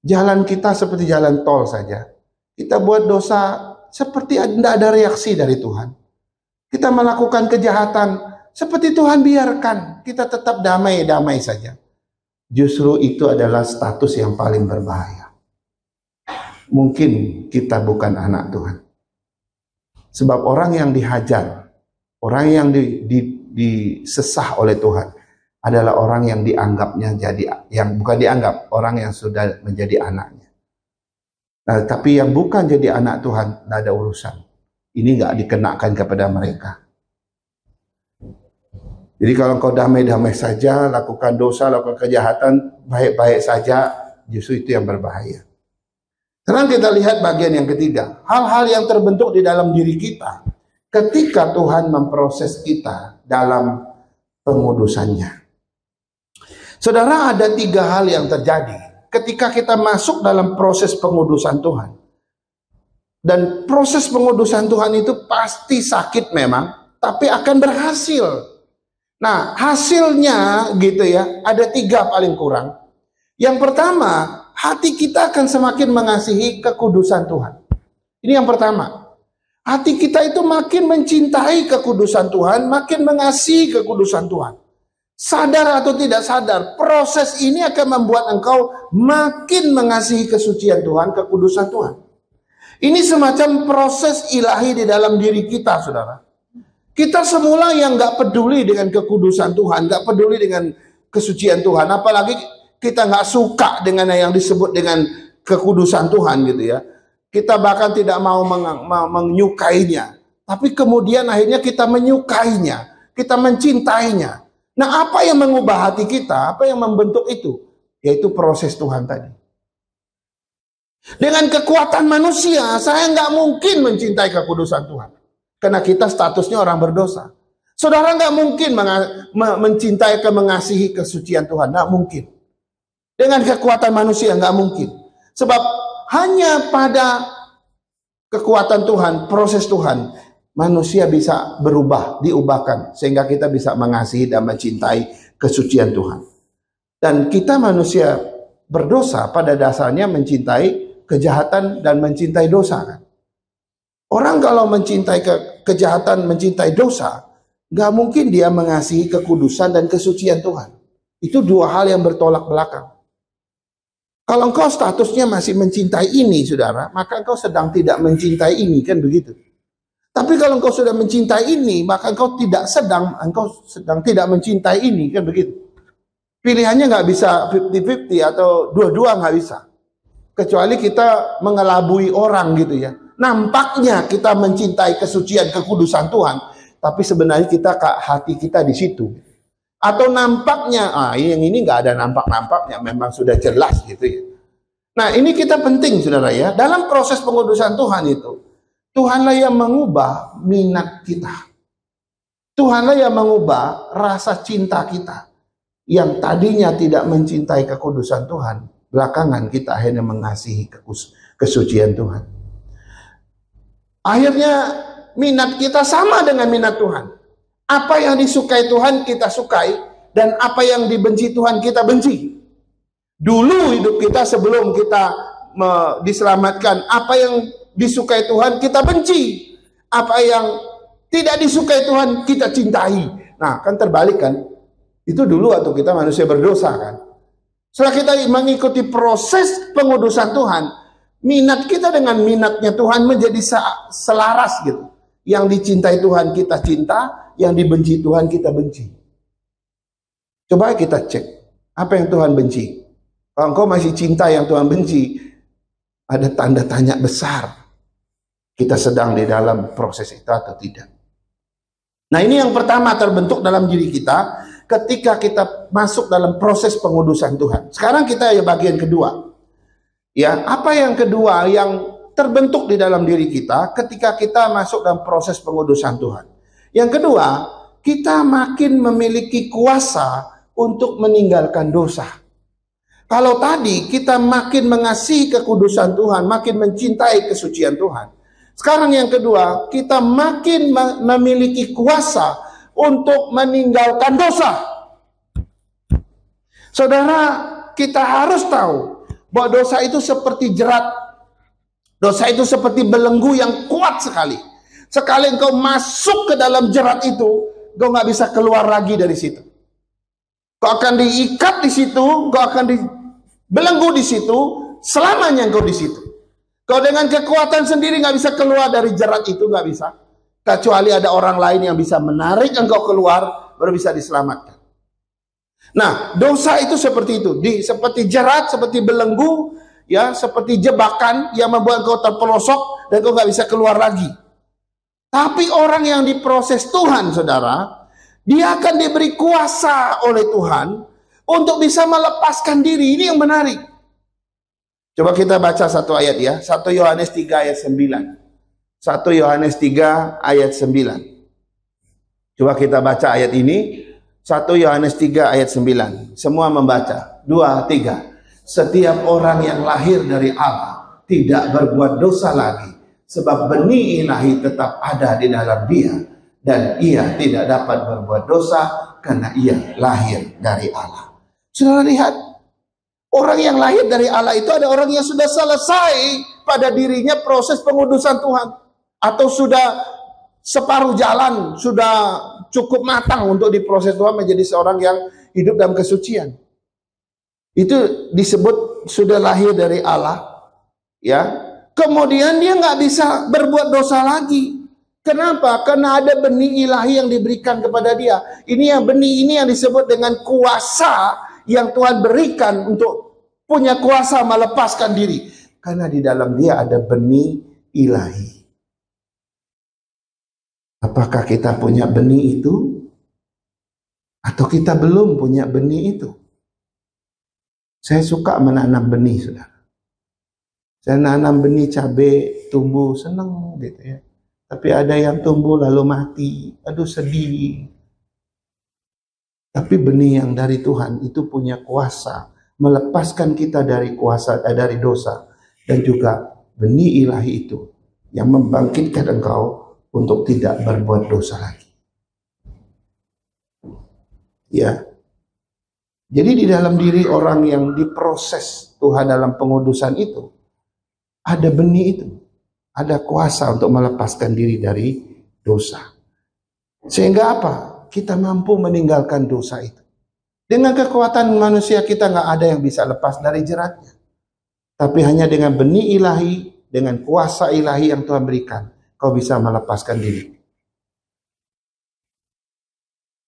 jalan kita seperti jalan tol saja. Kita buat dosa seperti tidak ada reaksi dari Tuhan. Kita melakukan kejahatan seperti Tuhan biarkan. Kita tetap damai-damai saja. Justru itu adalah status yang paling berbahaya. Mungkin kita bukan anak Tuhan. Sebab orang yang dihajar, orang yang disesah oleh Tuhan adalah orang yang dianggapnya jadi, yang bukan dianggap, orang yang sudah menjadi anaknya. Nah, tapi yang bukan jadi anak Tuhan, tidak ada urusan. Ini nggak dikenakan kepada mereka. Jadi kalau kau damai-damai saja, lakukan dosa, lakukan kejahatan, baik-baik saja, justru itu yang berbahaya. Sekarang kita lihat bagian yang ketiga. Hal-hal yang terbentuk di dalam diri kita ketika Tuhan memproses kita dalam pengudusannya. Saudara, ada 3 hal yang terjadi ketika kita masuk dalam proses pengudusan Tuhan. Dan proses pengudusan Tuhan itu pasti sakit memang, tapi akan berhasil. Nah, hasilnya gitu ya, ada 3 paling kurang. Yang pertama, hati kita akan semakin mengasihi kekudusan Tuhan. Ini yang pertama. Hati kita itu makin mencintai kekudusan Tuhan, makin mengasihi kekudusan Tuhan. Sadar atau tidak sadar, proses ini akan membuat engkau makin mengasihi kesucian Tuhan, kekudusan Tuhan. Ini semacam proses ilahi di dalam diri kita, saudara. Kita semula yang gak peduli dengan kekudusan Tuhan, gak peduli dengan kesucian Tuhan, apalagi kita nggak suka dengan yang disebut dengan kekudusan Tuhan gitu ya. Kita bahkan tidak mau menyukainya. Tapi kemudian akhirnya kita menyukainya. Kita mencintainya. Nah, apa yang mengubah hati kita? Apa yang membentuk itu? yaitu proses Tuhan tadi. Dengan kekuatan manusia, saya nggak mungkin mencintai kekudusan Tuhan. Karena kita statusnya orang berdosa. Saudara nggak mungkin mencintai mengasihi kesucian Tuhan, nggak mungkin. Dengan kekuatan manusia nggak mungkin. Sebab hanya pada kekuatan Tuhan, proses Tuhan, manusia bisa berubah, diubahkan, sehingga kita bisa mengasihi dan mencintai kesucian Tuhan. Dan kita manusia berdosa pada dasarnya mencintai kejahatan dan mencintai dosa kan. Orang kalau mencintai kejahatan, mencintai dosa, nggak mungkin dia mengasihi kekudusan dan kesucian Tuhan. Itu dua hal yang bertolak belakang. Kalau engkau statusnya masih mencintai ini, saudara, maka engkau sedang tidak mencintai ini, kan begitu. Tapi kalau engkau sudah mencintai ini, maka engkau sedang tidak mencintai ini, kan begitu. Pilihannya nggak bisa 50-50 atau dua-dua nggak bisa. Kecuali kita mengelabui orang gitu ya. Nampaknya kita mencintai kesucian, kekudusan Tuhan, tapi sebenarnya hati kita di situ. Atau nampaknya, yang ini nggak ada nampak-nampaknya, memang sudah jelas gitu ya. Nah ini kita penting saudara ya, dalam proses pengudusan Tuhan itu, Tuhanlah yang mengubah minat kita. Tuhanlah yang mengubah rasa cinta kita. Yang tadinya tidak mencintai kekudusan Tuhan, belakangan kita akhirnya mengasihi kesucian Tuhan. Akhirnya minat kita sama dengan minat Tuhan. Apa yang disukai Tuhan kita sukai, dan apa yang dibenci Tuhan kita benci. Dulu hidup kita sebelum kita diselamatkan, apa yang disukai Tuhan kita benci, apa yang tidak disukai Tuhan kita cintai. Nah kan terbalik kan, itu dulu waktu kita manusia berdosa kan. Setelah kita mengikuti proses pengudusan Tuhan, minat kita dengan minatnya Tuhan menjadi selaras gitu. Yang dicintai Tuhan kita cinta, yang dibenci Tuhan kita benci. Coba kita cek, apa yang Tuhan benci? Kalau engkau masih cinta yang Tuhan benci, ada tanda tanya besar. Kita sedang di dalam proses itu atau tidak. Nah ini yang pertama terbentuk dalam diri kita ketika kita masuk dalam proses pengudusan Tuhan. Sekarang kita ya bagian kedua. Ya, apa yang kedua yang terbentuk di dalam diri kita ketika kita masuk dalam proses pengudusan Tuhan? Yang kedua, kita makin memiliki kuasa untuk meninggalkan dosa. Kalau tadi kita makin mengasihi kekudusan Tuhan, makin mencintai kesucian Tuhan. Sekarang yang kedua, kita makin memiliki kuasa untuk meninggalkan dosa. Saudara, kita harus tahu bahwa dosa itu seperti jerat. Dosa itu seperti belenggu yang kuat sekali. Sekali engkau masuk ke dalam jerat itu, engkau nggak bisa keluar lagi dari situ. Kau akan diikat di situ, kau akan dibelenggu di situ, selamanya engkau di situ. Kau dengan kekuatan sendiri nggak bisa keluar dari jerat itu, nggak bisa. Kecuali ada orang lain yang bisa menarik engkau keluar, baru bisa diselamatkan. Nah, dosa itu seperti itu, seperti jerat, seperti belenggu, ya, seperti jebakan yang membuat engkau terpelosok dan engkau nggak bisa keluar lagi. Tapi orang yang diproses Tuhan, saudara, dia akan diberi kuasa oleh Tuhan untuk bisa melepaskan diri. Ini yang menarik. Coba kita baca satu ayat ya. 1 Yohanes 3 ayat 9. 1 Yohanes 3 ayat 9. Coba kita baca ayat ini. 1 Yohanes 3 ayat 9. Semua membaca. 2, 3. Setiap orang yang lahir dari Allah tidak berbuat dosa lagi. Sebab benih ilahi tetap ada di dalam dia. Dan ia tidak dapat berbuat dosa karena ia lahir dari Allah. Saudara lihat, orang yang lahir dari Allah itu ada orang yang sudah selesai pada dirinya proses pengudusan Tuhan. Atau sudah separuh jalan, sudah cukup matang untuk diproses Tuhan menjadi seorang yang hidup dalam kesucian. Itu disebut sudah lahir dari Allah. Ya. Kemudian dia nggak bisa berbuat dosa lagi. Kenapa? Karena ada benih ilahi yang diberikan kepada dia. Ini yang benih ini yang disebut dengan kuasa yang Tuhan berikan untuk punya kuasa melepaskan diri. Karena di dalam dia ada benih ilahi. Apakah kita punya benih itu? Atau kita belum punya benih itu? Saya suka menanam benih, saudara. Saya nanam benih cabai, tumbuh, seneng gitu ya. Tapi ada yang tumbuh lalu mati, aduh sedih. Tapi benih yang dari Tuhan itu punya kuasa melepaskan kita dari kuasa dari dosa, dan juga benih ilahi itu yang membangkitkan engkau untuk tidak berbuat dosa lagi. Ya. Jadi di dalam diri orang yang diproses Tuhan dalam pengudusan itu, ada benih itu, ada kuasa untuk melepaskan diri dari dosa. Sehingga apa? Kita mampu meninggalkan dosa itu. Dengan kekuatan manusia kita nggak ada yang bisa lepas dari jeratnya. Tapi hanya dengan benih ilahi, dengan kuasa ilahi yang Tuhan berikan, kau bisa melepaskan diri.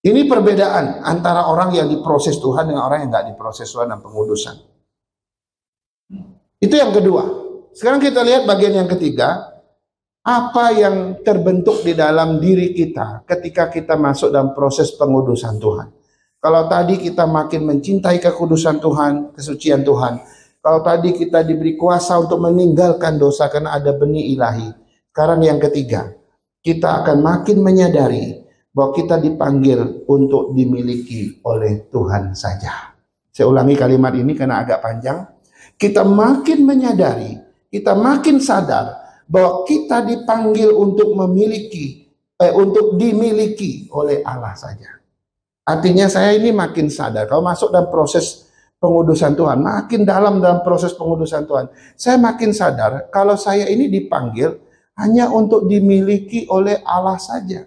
Ini perbedaan antara orang yang diproses Tuhan dengan orang yang nggak diproses Tuhan dan pengudusan. Itu yang kedua. Sekarang kita lihat bagian yang ketiga. Apa yang terbentuk di dalam diri kita ketika kita masuk dalam proses pengudusan Tuhan. Kalau tadi kita makin mencintai kekudusan Tuhan, kesucian Tuhan. Kalau tadi kita diberi kuasa untuk meninggalkan dosa karena ada benih ilahi. Sekarang yang ketiga, kita akan makin menyadari bahwa kita dipanggil untuk dimiliki oleh Tuhan saja. Saya ulangi kalimat ini karena agak panjang. Kita makin menyadari, kita makin sadar bahwa kita dipanggil untuk untuk dimiliki oleh Allah saja. Artinya saya ini makin sadar, kalau masuk dalam proses pengudusan Tuhan, makin dalam proses pengudusan Tuhan, saya makin sadar kalau saya ini dipanggil hanya untuk dimiliki oleh Allah saja.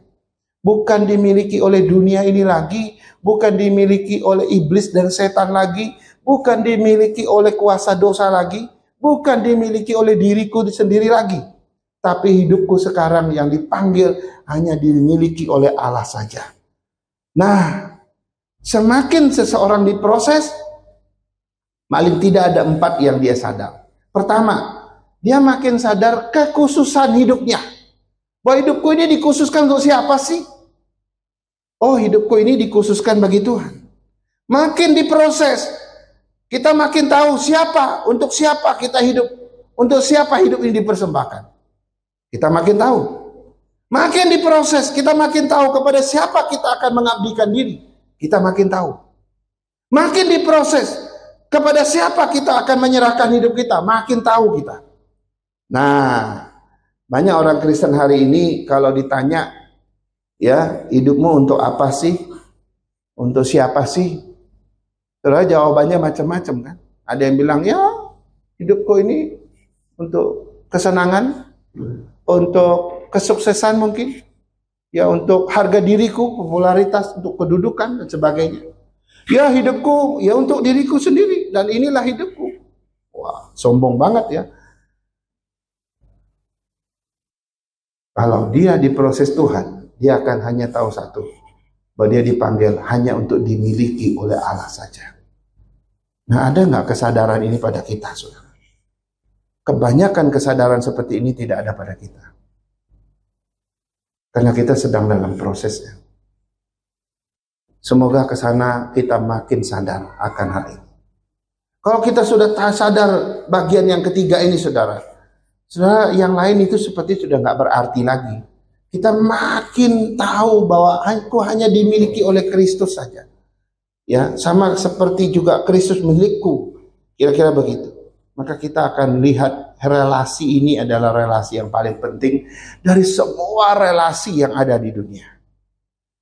Bukan dimiliki oleh dunia ini lagi, bukan dimiliki oleh iblis dan setan lagi, bukan dimiliki oleh kuasa dosa lagi, bukan dimiliki oleh diriku sendiri lagi. Tapi hidupku sekarang yang dipanggil hanya dimiliki oleh Allah saja. Nah, semakin seseorang diproses, paling tidak ada 4 yang dia sadar. Pertama, dia makin sadar kekhususan hidupnya. Bahwa hidupku ini dikhususkan untuk siapa sih? Oh, hidupku ini dikhususkan bagi Tuhan. Makin diproses, kita makin tahu untuk siapa kita hidup. Untuk siapa hidup ini dipersembahkan. Kita makin tahu. Makin diproses, kita makin tahu kepada siapa kita akan mengabdikan diri. Kita makin tahu. Makin diproses, kepada siapa kita akan menyerahkan hidup kita. Makin tahu kita. Nah, banyak orang Kristen hari ini kalau ditanya, ya, hidupmu untuk apa sih? Untuk siapa sih? Terus jawabannya macam-macam kan. Ada yang bilang, ya, hidupku ini untuk kesenangan, untuk kesuksesan mungkin, ya untuk harga diriku, popularitas, untuk kedudukan dan sebagainya. Ya, hidupku ya untuk diriku sendiri dan inilah hidupku. Wah, sombong banget ya. Kalau dia diproses Tuhan, dia akan hanya tahu satu, bahwa dia dipanggil hanya untuk dimiliki oleh Allah saja. Nah, ada nggak kesadaran ini pada kita, saudara? Kebanyakan kesadaran seperti ini tidak ada pada kita. Karena kita sedang dalam prosesnya. Semoga ke sana kita makin sadar akan hal ini. Kalau kita sudah sadar bagian yang ketiga ini, saudara, yang lain itu seperti sudah nggak berarti lagi. Kita makin tahu bahwa aku hanya dimiliki oleh Kristus saja. Ya, sama seperti juga Kristus milikku. Kira-kira begitu. Maka kita akan lihat relasi ini adalah relasi yang paling penting dari semua relasi yang ada di dunia.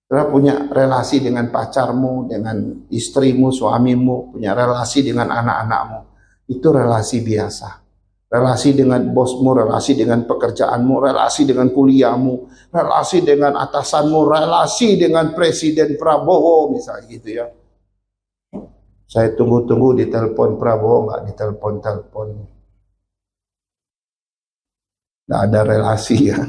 Saudara punya relasi dengan pacarmu, dengan istrimu, suamimu, punya relasi dengan anak-anakmu. Itu relasi biasa. Relasi dengan bosmu, relasi dengan pekerjaanmu, relasi dengan kuliahmu, relasi dengan atasanmu, relasi dengan Presiden Prabowo misalnya gitu ya. Saya tunggu-tunggu di telepon Prabowo, nggak ditelepon-telepon. Nggak ada relasi ya.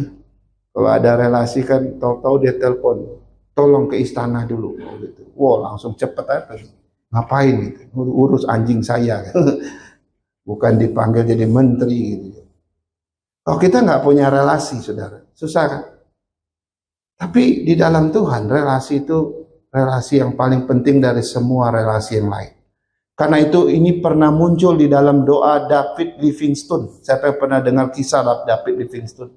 Kalau ada relasi kan tahu-tahu dia telepon, tolong ke istana dulu. Gitu. Wow, langsung cepet aja. Ngapain gitu? Urus anjing saya. Bukan dipanggil jadi menteri gitu. Kalau kita nggak punya relasi, saudara, susah kan? Tapi di dalam Tuhan, relasi itu relasi yang paling penting dari semua relasi yang lain. Karena itu ini pernah muncul di dalam doa David Livingstone. Siapa yang pernah dengar kisah David Livingstone?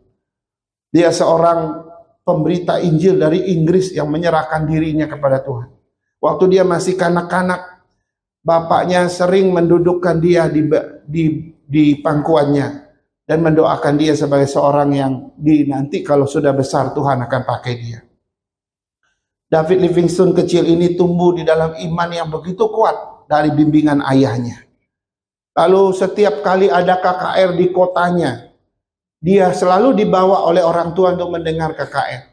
Dia seorang pemberita Injil dari Inggris yang menyerahkan dirinya kepada Tuhan. Waktu dia masih kanak-kanak, bapaknya sering mendudukkan dia di pangkuannya dan mendoakan dia sebagai seorang yang nanti kalau sudah besar Tuhan akan pakai dia. David Livingstone kecil ini tumbuh di dalam iman yang begitu kuat dari bimbingan ayahnya. Lalu setiap kali ada KKR di kotanya, dia selalu dibawa oleh orang tua untuk mendengar KKR.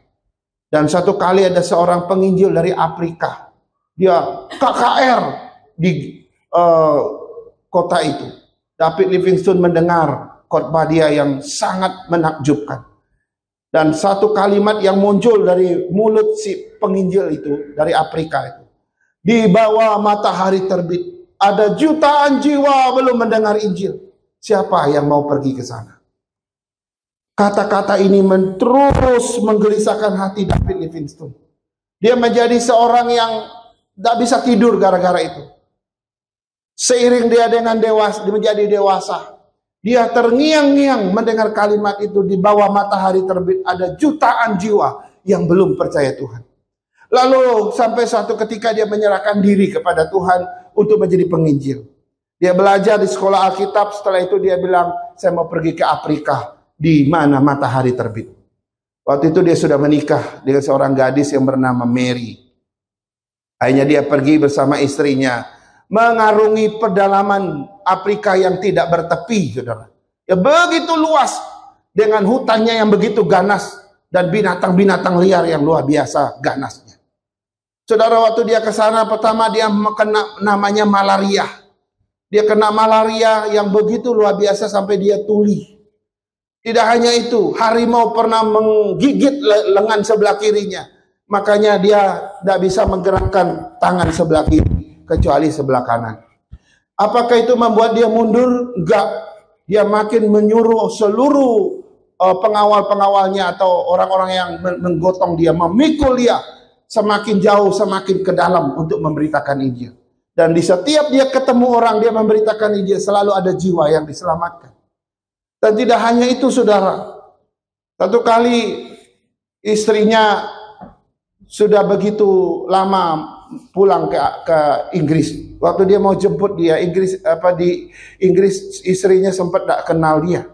Dan satu kali ada seorang penginjil dari Afrika, dia KKR di kota itu. David Livingstone mendengar khotbah dia yang sangat menakjubkan. Dan satu kalimat yang muncul dari mulut si penginjil itu dari Afrika itu, di bawah matahari terbit ada jutaan jiwa belum mendengar Injil. Siapa yang mau pergi ke sana? Kata-kata ini terus menggelisahkan hati David Livingstone. Dia menjadi seorang yang tidak bisa tidur gara-gara itu. Seiring dia dengan menjadi dewasa, dia terngiang-ngiang mendengar kalimat itu, di bawah matahari terbit ada jutaan jiwa yang belum percaya Tuhan. Lalu sampai suatu ketika dia menyerahkan diri kepada Tuhan untuk menjadi penginjil. Dia belajar di sekolah Alkitab, setelah itu dia bilang, saya mau pergi ke Afrika di mana matahari terbit. Waktu itu dia sudah menikah dengan seorang gadis yang bernama Mary. Akhirnya dia pergi bersama istrinya mengarungi pedalaman Afrika yang tidak bertepi, saudara. Ya begitu luas, dengan hutannya yang begitu ganas dan binatang-binatang liar yang luar biasa ganasnya. Saudara, waktu dia ke sana pertama dia kena namanya malaria. Dia kena malaria yang begitu luar biasa sampai dia tuli. Tidak hanya itu, harimau pernah menggigit lengan sebelah kirinya. Makanya dia tidak bisa menggerakkan tangan sebelah kiri, kecuali sebelah kanan. Apakah itu membuat dia mundur? Enggak. Dia makin menyuruh seluruh pengawal-pengawalnya atau orang-orang yang menggotong dia, memikul dia semakin jauh, semakin ke dalam untuk memberitakan Injil. Dan di setiap dia ketemu orang, dia memberitakan Injil, selalu ada jiwa yang diselamatkan. Dan tidak hanya itu, saudara. Satu kali istrinya sudah begitu lama pulang ke Inggris. Waktu dia mau jemput dia, di Inggris istrinya sempat tidak kenal dia.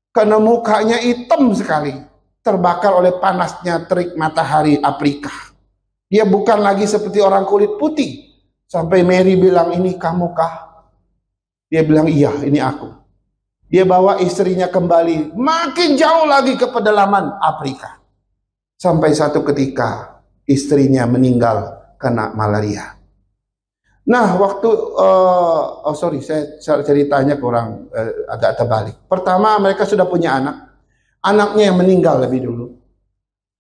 Karena mukanya hitam sekali, terbakar oleh panasnya terik matahari Afrika. Dia bukan lagi seperti orang kulit putih. Sampai Mary bilang, ini kamu kah? Dia bilang, iya, ini aku. Dia bawa istrinya kembali, makin jauh lagi ke pedalaman Afrika. Sampai satu ketika istrinya meninggal kena malaria. Nah, waktu saya ceritanya kurang agak terbalik. Pertama, mereka sudah punya anak. Anaknya yang meninggal lebih dulu.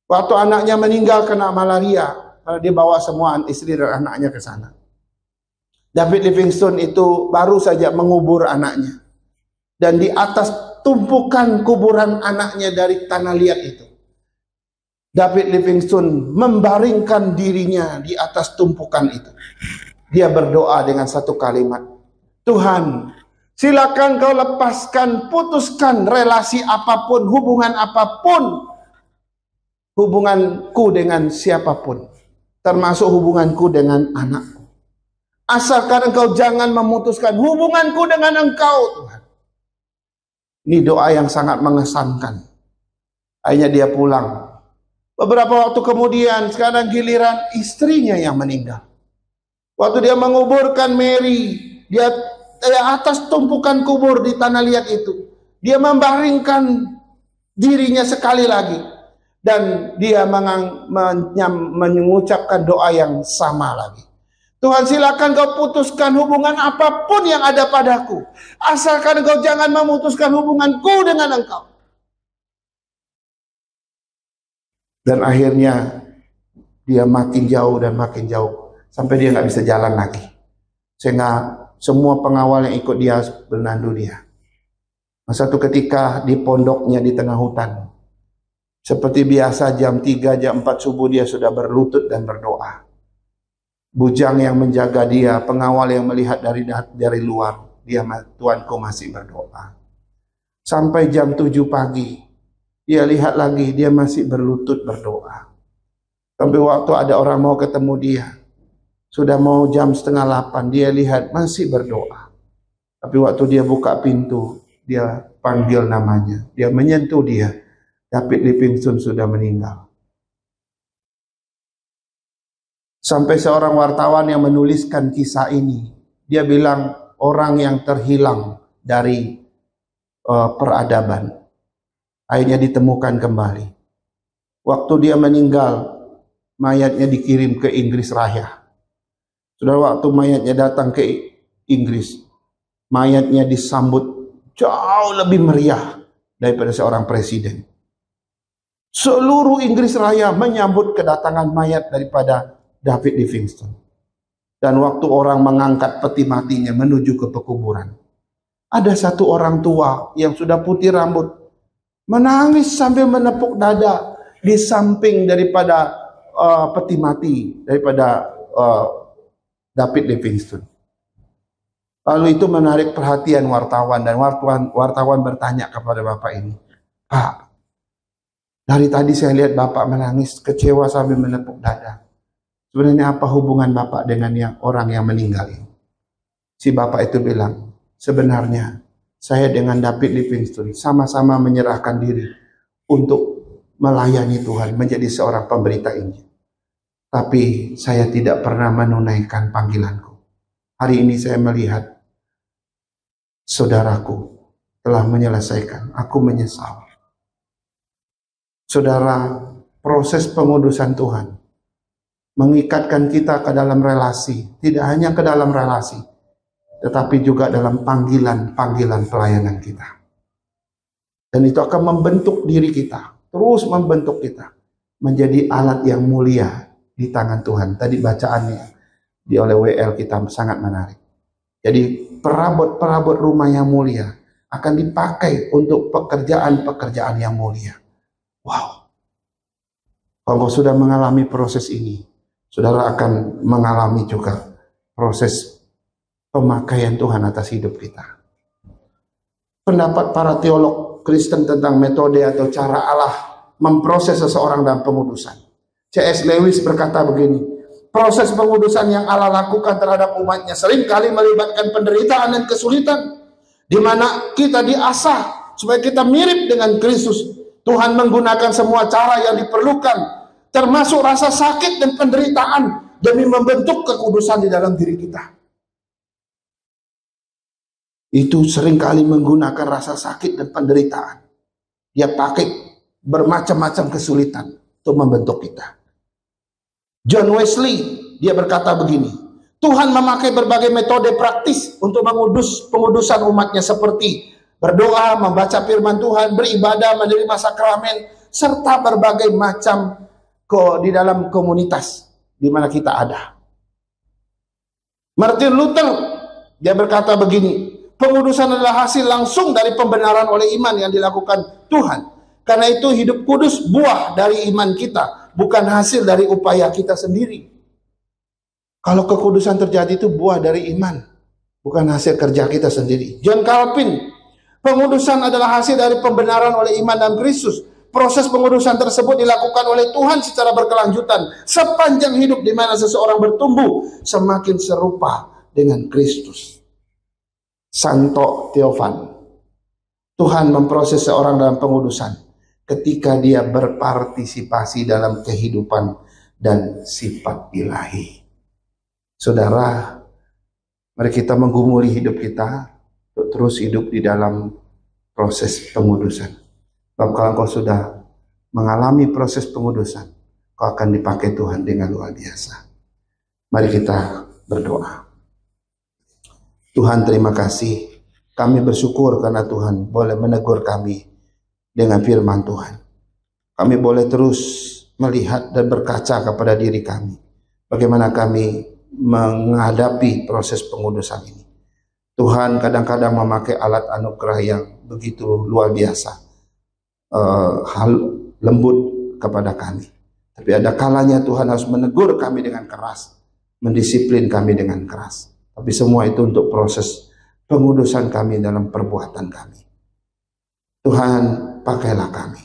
Waktu anaknya meninggal kena malaria, dia bawa semua istri dan anaknya ke sana. David Livingstone itu baru saja mengubur anaknya. Dan di atas tumpukan kuburan anaknya dari tanah liat itu, David Livingstone membaringkan dirinya di atas tumpukan itu. Dia berdoa dengan satu kalimat, Tuhan, silakan kau lepaskan, putuskan relasi apapun, hubunganku dengan siapapun, termasuk hubunganku dengan anakku. Asalkan engkau jangan memutuskan hubunganku dengan engkau, Tuhan. Ini doa yang sangat mengesankan. Akhirnya dia pulang. Beberapa waktu kemudian, sekarang giliran istrinya yang meninggal. Waktu dia menguburkan Mary, dia atas tumpukan kubur di tanah liat itu, dia membaringkan dirinya sekali lagi. Dan dia mengucapkan doa yang sama lagi. Tuhan, silakan kau putuskan hubungan apapun yang ada padaku, asalkan kau jangan memutuskan hubunganku dengan engkau. Dan akhirnya dia makin jauh dan makin jauh sampai dia nggak bisa jalan lagi. Sehingga semua pengawal yang ikut dia bernandu dia. Nah, satu ketika di pondoknya di tengah hutan, seperti biasa jam 3, jam 4 subuh dia sudah berlutut dan berdoa. bujang yang menjaga dia, pengawal yang melihat dari luar, tuanku masih berdoa. Sampai jam 7 pagi, dia lihat lagi, dia masih berlutut berdoa. Sampai waktu ada orang mau ketemu dia, sudah mau jam 7:30, dia lihat masih berdoa. Tapi waktu dia buka pintu, dia panggil namanya, dia menyentuh dia, David Livingstone sudah meninggal. Sampai seorang wartawan yang menuliskan kisah ini, dia bilang orang yang terhilang dari peradaban, akhirnya ditemukan kembali. Waktu dia meninggal, mayatnya dikirim ke Inggris Raya. Sudah waktu mayatnya datang ke Inggris, mayatnya disambut jauh lebih meriah daripada seorang presiden. Seluruh Inggris Raya menyambut kedatangan mayat daripada David Livingstone. Dan waktu orang mengangkat peti matinya menuju ke pekuburan, ada satu orang tua yang sudah putih rambut menangis sambil menepuk dada di samping daripada peti mati daripada David Livingstone. Lalu itu menarik perhatian wartawan, dan wartawan bertanya kepada bapak ini, "Pak, dari tadi saya lihat bapak menangis kecewa sambil menepuk dada. Sebenarnya apa hubungan bapak dengan orang yang meninggal ini?" Si bapak itu bilang, "Sebenarnya saya dengan David Livingstone sama-sama menyerahkan diri untuk melayani Tuhan, menjadi seorang pemberita Injil. Tapi saya tidak pernah menunaikan panggilanku. Hari ini saya melihat saudaraku telah menyelesaikan. Aku menyesal." Saudara, proses pengudusan Tuhan mengikatkan kita ke dalam relasi, tidak hanya ke dalam relasi, tetapi juga dalam panggilan-panggilan pelayanan kita. Dan itu akan membentuk diri kita, terus membentuk kita menjadi alat yang mulia di tangan Tuhan. Tadi bacaannya oleh WL kita sangat menarik. Jadi perabot-perabot rumah yang mulia akan dipakai untuk pekerjaan-pekerjaan yang mulia. Wow. Kalau sudah mengalami proses ini, saudara akan mengalami juga proses pemakaian Tuhan atas hidup kita. Pendapat para teolog Kristen tentang metode atau cara Allah memproses seseorang dalam pengudusan. C.S. Lewis berkata begini, proses pengudusan yang Allah lakukan terhadap umatnya seringkali melibatkan penderitaan dan kesulitan, di mana kita diasah supaya kita mirip dengan Kristus. Tuhan menggunakan semua cara yang diperlukan, termasuk rasa sakit dan penderitaan, demi membentuk kekudusan di dalam diri kita. Itu seringkali menggunakan rasa sakit dan penderitaan. Dia pakai bermacam-macam kesulitan untuk membentuk kita. John Wesley, dia berkata begini, Tuhan memakai berbagai metode praktis untuk pengudusan umatnya, seperti berdoa, membaca firman Tuhan, beribadah, menerima sakramen, serta berbagai macam di dalam komunitas di mana kita ada. Martin Luther, dia berkata begini, pengudusan adalah hasil langsung dari pembenaran oleh iman yang dilakukan Tuhan. Karena itu hidup kudus buah dari iman kita, bukan hasil dari upaya kita sendiri. Kalau kekudusan terjadi itu buah dari iman, bukan hasil kerja kita sendiri. John Calvin, pengudusan adalah hasil dari pembenaran oleh iman dalam Kristus. Proses pengudusan tersebut dilakukan oleh Tuhan secara berkelanjutan sepanjang hidup, di mana seseorang bertumbuh semakin serupa dengan Kristus. Santo Theophan, Tuhan memproses seorang dalam pengudusan ketika dia berpartisipasi dalam kehidupan dan sifat ilahi. Saudara, mari kita menggumuli hidup kita untuk terus hidup di dalam proses pengudusan. Kalau kau sudah mengalami proses pengudusan, kau akan dipakai Tuhan dengan luar biasa. Mari kita berdoa. Tuhan, terima kasih. Kami bersyukur karena Tuhan boleh menegur kami dengan firman Tuhan. Kami boleh terus melihat dan berkaca kepada diri kami, bagaimana kami menghadapi proses pengudusan ini. Tuhan kadang-kadang memakai alat anugerah yang begitu luar biasa, hal lembut kepada kami. Tapi ada kalanya Tuhan harus menegur kami dengan keras, mendisiplin kami dengan keras. Tapi semua itu untuk proses pengudusan kami dalam perbuatan kami. Tuhan, pakailah kami.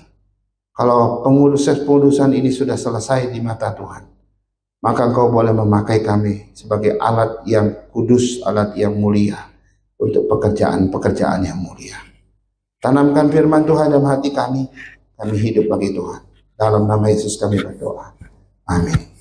Kalau pengudusan ini sudah selesai di mata Tuhan, maka Engkau boleh memakai kami sebagai alat yang kudus, alat yang mulia untuk pekerjaan-pekerjaan yang mulia. Tanamkan firman Tuhan dalam hati kami hidup bagi Tuhan. Dalam nama Yesus kami berdoa. Amin.